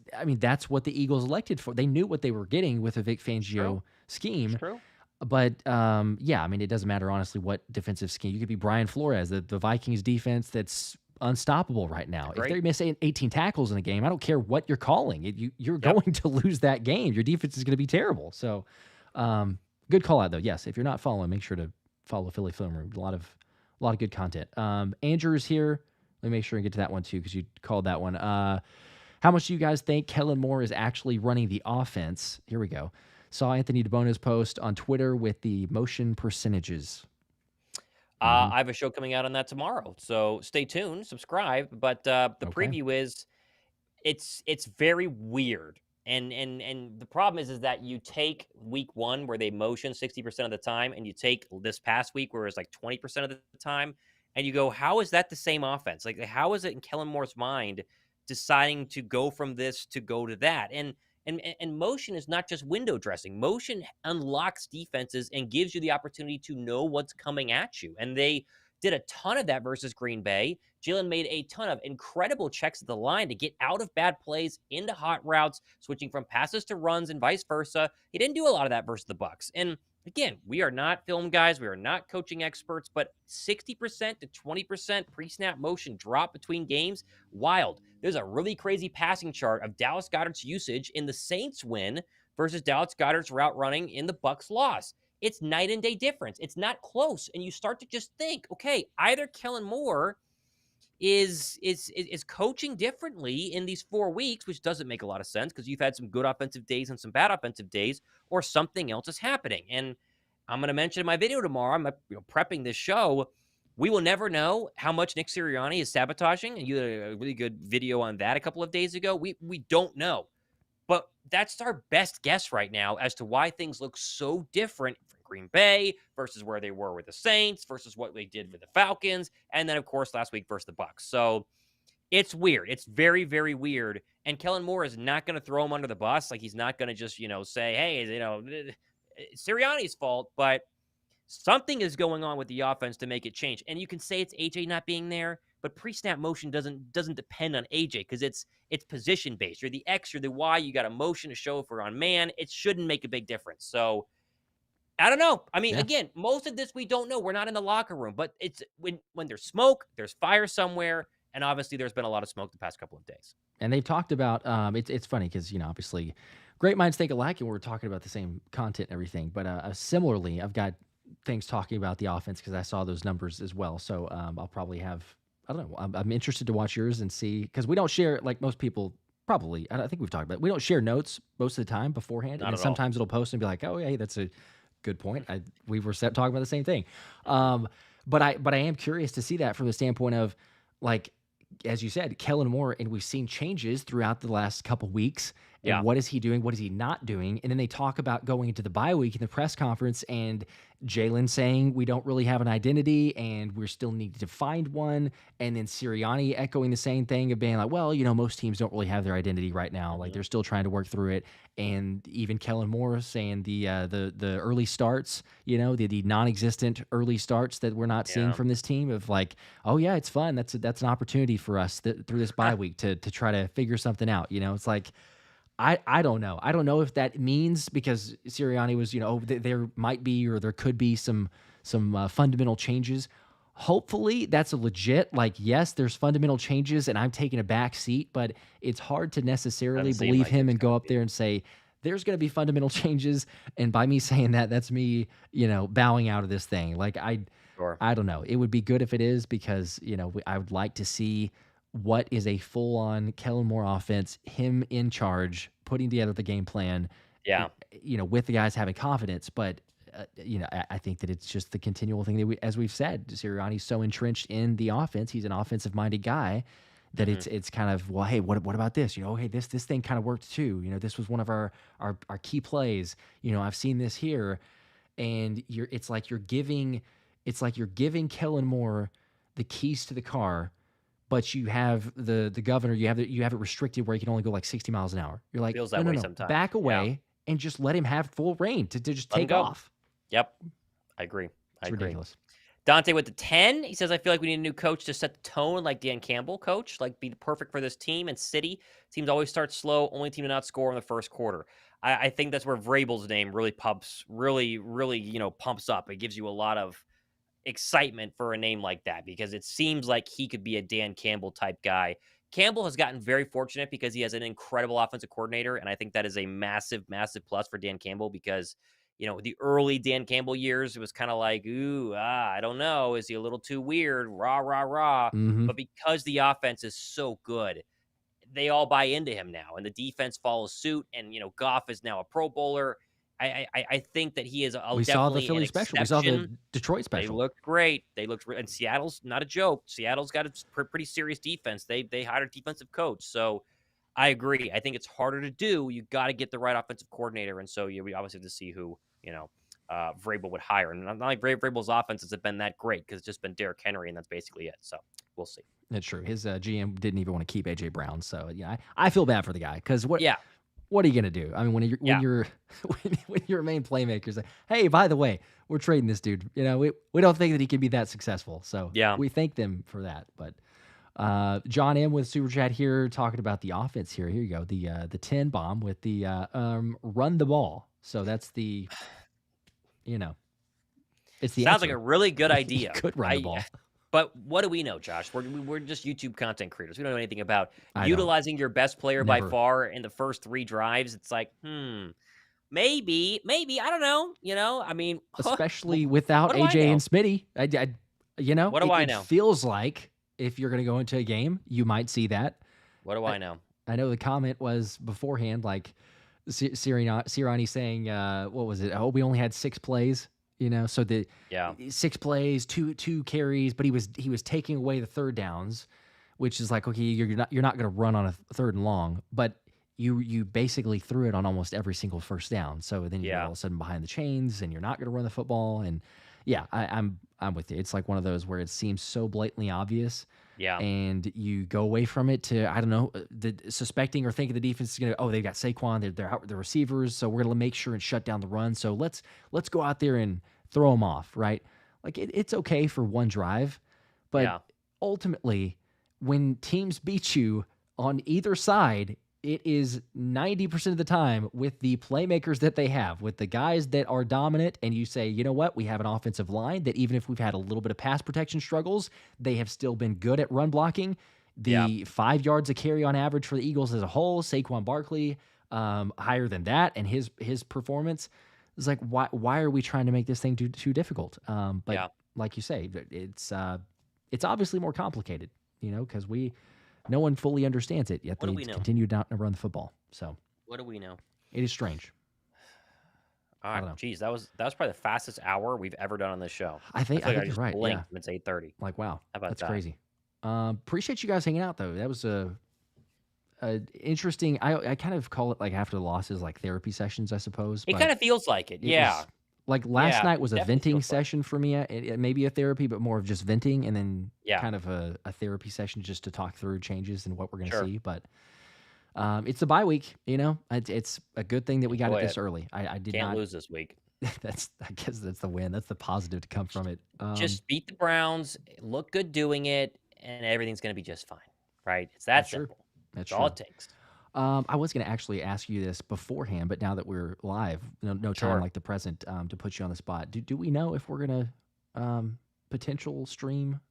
what the Eagles elected for. They knew what they were getting with a Vic Fangio scheme. True. But it doesn't matter honestly what defensive scheme. You could be Brian Flores, the Vikings defense that's unstoppable right now. If they miss 18 tackles in a game, I don't care what you're calling. You're going to lose that game. Your defense is going to be terrible. So, good call out though. Yes, if you're not following, make sure to follow Philly Film Room. A lot of good content. Andrew's here. Let me make sure and get to that one too, because you called that one. How much do you guys think Kellen Moore is actually running the offense? Here we go. Saw Anthony DeBono's post on Twitter with the motion percentages. I have a show coming out on that tomorrow, so stay tuned, subscribe. But the preview is it's very weird, and the problem is that you take week 1 where they motion 60% of the time, and you take this past week where it's like 20% of the time, and you go, how is that the same offense? Like, how is it in Kellen Moore's mind deciding to go from this to go to that? And motion is not just window dressing. Motion unlocks defenses and gives you the opportunity to know what's coming at you. And they did a ton of that versus Green Bay. Jalen made a ton of incredible checks at the line to get out of bad plays into hot routes, switching from passes to runs and vice versa. He didn't do a lot of that versus the Bucs. And again, we are not film guys. We are not coaching experts, but 60% to 20% pre-snap motion drop between games. Wild. There's a really crazy passing chart of Dallas Goedert's usage in the Saints win versus Dallas Goedert's route running in the Bucs loss. It's night and day difference. It's not close. And you start to just think, okay, either Kellen Moore is coaching differently in these 4 weeks, which doesn't make a lot of sense because you've had some good offensive days and some bad offensive days, or something else is happening. And I'm going to mention in my video tomorrow, I'm prepping this show. We will never know how much Nick Sirianni is sabotaging, and you had a really good video on that a couple of days ago. We don't know, but that's our best guess right now as to why things look so different Green Bay versus where they were with the Saints versus what they did with the Falcons. And then, of course, last week versus the Bucs. So it's weird. It's very, very weird. And Kellen Moore is not going to throw him under the bus. Like, he's not going to just, say, hey, it's Sirianni's fault. But something is going on with the offense to make it change. And you can say it's AJ not being there, but pre-snap motion doesn't depend on AJ because it's position based. You're the X, you're the Y. You got a motion to show if we're on man. It shouldn't make a big difference. So I don't know. I mean, again, most of this we don't know. We're not in the locker room, but it's when there's smoke, there's fire somewhere, and obviously there's been a lot of smoke the past couple of days. And they've talked about it's funny because obviously great minds think alike, and we're talking about the same content and everything. But similarly, I've got things talking about the offense because I saw those numbers as well. So I'll probably have, I don't know, I'm interested to watch yours and see, because we don't share, like most people probably, I think we've talked about it, we don't share notes most of the time beforehand. And sometimes it'll post and be like, oh, hey, that's a good point. We were talking about the same thing. But I am curious to see that from the standpoint of, like, as you said, Kellen Moore, and we've seen changes throughout the last couple weeks. And what is he doing? What is he not doing? And then they talk about going into the bye week in the press conference, and Jalen saying we don't really have an identity and we're still needing to find one. And then Sirianni echoing the same thing of being like, well, most teams don't really have their identity right now. Like, they're still trying to work through it. And even Kellen Moore saying the early starts, the non-existent early starts that we're not seeing from this team, of like, oh yeah, it's fun. That's an opportunity for us through this bye week to try to figure something out. It's like, I don't know. I don't know if that means, because Sirianni was, there might be, or there could be some fundamental changes. Hopefully that's a legit, like, yes, there's fundamental changes and I'm taking a back seat, but it's hard to necessarily believe him and go up there and say, there's going to be fundamental changes. And by me saying that, that's me, bowing out of this thing. Like, I don't know. It would be good if it is, because, I would like to see what is a full-on Kellen Moore offense, him in charge, putting together the game plan, with the guys having confidence. But, I think that it's just the continual thing that as we've said, Sirianni's so entrenched in the offense. He's an offensive-minded guy that it's kind of, well, hey, what about this? Hey, this thing kind of worked too. This was one of our key plays. I've seen this here. And it's like you're giving Kellen Moore the keys to the car, but you have the governor, you have it restricted where he can only go like 60 miles an hour. You're like, feels that way sometimes. Back away and just let him have full reign to just take off. Yep. I agree. It's ridiculous. Dante with the 10. He says, I feel like we need a new coach to set the tone, like Dan Campbell coach, like be perfect for this team. And City teams always start slow, only team to not score in the first quarter. I think that's where Vrabel's name really pumps up. It gives you a lot of excitement for a name like that, because it seems like he could be a Dan Campbell type guy. Campbell has gotten very fortunate because he has an incredible offensive coordinator, and I think that is a massive, massive plus for Dan Campbell, because the early Dan Campbell years, it was kind of like, I don't know, is he a little too weird, rah rah rah. But because the offense is so good, they all buy into him now, and the defense follows suit. And Goff is now a Pro Bowler. I think that he is we saw the Philly special. We saw the Detroit special. They looked great. And Seattle's not a joke. Seattle's got a pretty serious defense. They hired a defensive coach. So I agree. I think it's harder to do. You got to get the right offensive coordinator. And so we obviously have to see who, Vrabel would hire. And not like Vrabel's offense has been that great, because it's just been Derrick Henry, and that's basically it. So we'll see. That's true. His GM didn't even want to keep AJ Brown. So I feel bad for the guy, because what are you gonna do? I mean, when you're a main playmaker, say, hey, by the way, we're trading this dude. We don't think that he can be that successful. So we thank them for that. But John M with Super Chat here, talking about the offense here. Here you go. The 10 bomb with the run the ball. So that's the it's the sounds answer. like a really good idea. Could run the ball. But what do we know, Josh? We're just YouTube content creators. We don't know anything about utilizing your best player by far in the first 3 drives. It's like, maybe, I don't know. I mean, especially without AJ and Smitty. What do I know? It feels like if you're going to go into a game, you might see that. What do I know? I know the comment was beforehand, like Sirianni saying, what was it? Oh, we only had 6 plays. So the 6 plays, two carries, but he was taking away the third downs, which is like, okay, you're not going to run on a 3rd and long, but you basically threw it on almost every single first down. So then you're Yeah. all of a sudden behind the chains, and you're not going to run the football. And yeah, I'm with you. It's like one of those where it seems so blatantly obvious, Yeah. and you go away from it to, I don't know, suspecting or thinking the defense is going to, oh, they've got Saquon, they're out with the receivers, so we're going to make sure and shut down the run. So let's go out there and throw them off, right? Like it's okay for one drive, but Yeah. ultimately, when teams beat you on either side, it is 90% of the time with the playmakers that they have, with the guys that are dominant, and you say, you know what, we have an offensive line that even if we've had a little bit of pass protection struggles, they have still been good at run blocking. The 5 yards a carry on average for the Eagles as a whole, Saquon Barkley, higher than that, and his performance is like, why are we trying to make this thing too difficult? But like you say, it's obviously more complicated, because no one fully understands it, yet What do they we know? continue to run the football. So What do we know? it is strange. All I don't know. right. Geez, that was probably the fastest hour we've ever done on this show. I think feel like I you're just right. blinked Yeah. and it's 8:30. Like, wow, How about that's that? crazy. Appreciate you guys hanging out, though. That was a interesting. I kind of call it, like, after the losses, like therapy sessions, I suppose. It But kind of feels like it. it Yeah. was, like, last night was a definitely venting feels like it. session for me. It may be a therapy, but more of just venting, and then Yeah. kind of a therapy session just to talk through changes and what we're going to Sure. see. But it's the bye week, It's a good thing that we got Enjoy it this it. early. I did Can't not. lose this week. I guess that's the win. That's the positive to come from it. Just beat the Browns, look good doing it, and everything's going to be just fine. Right? It's that That's true. simple. That's That's all true. it takes. I was going to actually ask you this beforehand, but now that we're live, no time Sure. like the present to put you on the spot. Do we know if we're going to potential stream?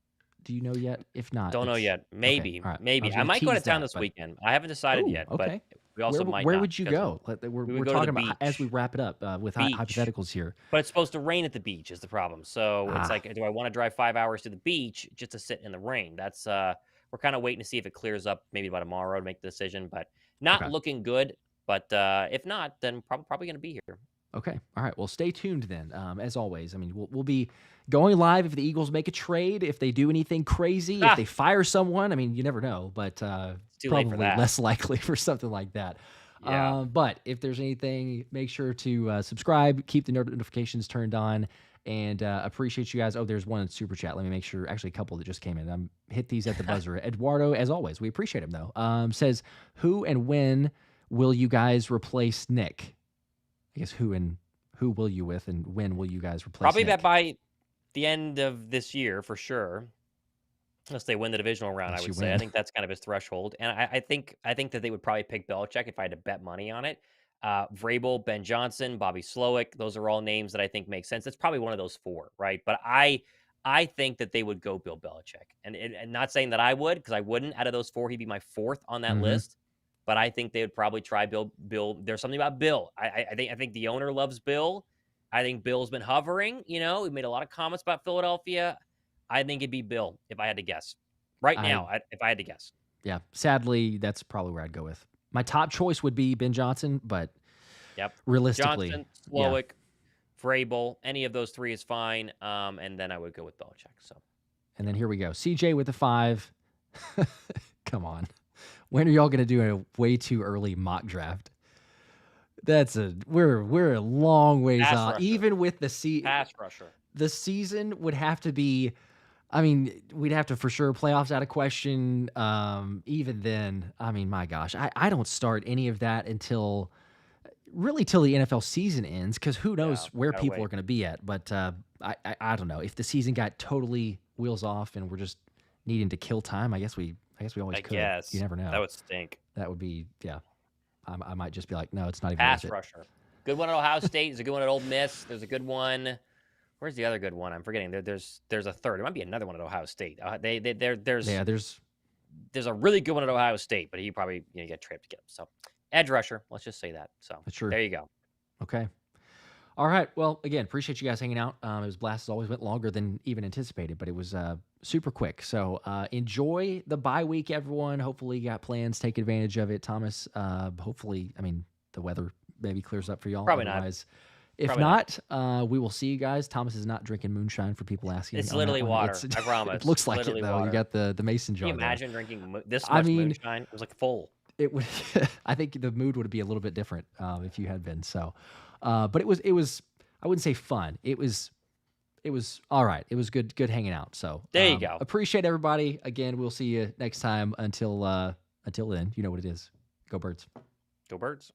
Do you know yet? If not, Don't know it's yet. okay. Maybe. All right. I Maybe. was I gonna might go to tease town that, this but weekend. I haven't decided ooh, yet, okay. but we also might Where not would you because go? we We're would go to the talking about as we beach. wrap it up with Beach. hypotheticals here. But it's supposed to rain at the beach is the problem. So it's Ah, like, do I want to drive 5 hours to the beach just to sit in the rain? That's we're kind of waiting to see if it clears up maybe by tomorrow to make the decision, but not okay. looking good. But if not, then probably going to be here. Okay. All right. Well, stay tuned then. As always, I mean, we'll be going live if the Eagles make a trade, if they do anything crazy, if Ah, they fire someone. I mean, you never know, but it's too late for probably that. less likely for something like that. Yeah. But if there's anything, make sure to subscribe, keep the notifications turned on, and appreciate you guys. Oh, there's one in super chat. Let me make sure. Actually, a couple that just came in. Hit these at the buzzer. Eduardo, as always, we appreciate him though. Says, who and when will you guys replace Nick? I guess who will you with, and when will you guys replace Probably Nick? by the end of this year for sure. Unless they win the divisional round, Unless I you would say. I win. think that's kind of his threshold. And I think that they would probably pick Belichick if I had to bet money on it. Vrabel, Ben Johnson, Bobby Slowick, those are all names that I think make sense. It's probably one of those four, right? But I think that they would go Bill Belichick. And not saying that I would, because I wouldn't. Out of those four, he'd be my fourth on that Mhm. list. But I think they would probably try Bill. There's something about Bill. I think the owner loves Bill. I think Bill's been hovering. He made a lot of comments about Philadelphia. I think it'd be Bill if I had to guess. Right now, if I had to guess. Yeah, sadly, that's probably where I'd go with. My top choice would be Ben Johnson, but Yep. realistically, Johnson, yeah. Slowick, Vrabel, any of those three is fine. And then I would go with Belichick. So, And then here we go. CJ with the 5. Come on. When are y'all going to do a way too early mock draft? We're a long ways Pass off. rusher. Even with pass rusher. the season would have to be, I mean, we'd have to for sure playoffs out of question. Even then, I mean, my gosh, I don't start any of that until the NFL season ends, because who knows where gotta people wait. are going to be at. But I don't know if the season got totally wheels off and we're just needing to kill time. I guess we always I could. guess. You never know. That would stink. That would be, yeah. I might just be like, no, it's not even Pass worth it. rusher. Good one at Ohio State. There's a good one at Ole Miss. There's a good one. Where's the other good one? I'm forgetting. There's a third. There might be another one at Ohio State. There's a really good one at Ohio State, but he probably get traded to get him. So edge rusher. Let's just say that. So That's true. there you go. Okay. All right. Well, again, appreciate you guys hanging out. It was a blast. As always, went longer than even anticipated, but it was super quick. So enjoy the bye week, everyone. Hopefully you got plans. Take advantage of it. Thomas, hopefully, I mean, the weather maybe clears up for y'all. Probably Otherwise, not. If Probably not, we will see you guys. Thomas is not drinking moonshine for people asking. It's on that literally one. water. I promise. It looks like it, Literally though. water. You got the mason jar Can you there. imagine drinking this I much mean, moonshine? It was like full. it would. I think the mood would be a little bit different if you had been. So, but it was. I wouldn't say fun. It was all right. It was good hanging out. So There you go. Appreciate everybody. Again, we'll see you next time. Until then, you know what it is. Go Birds. Go Birds.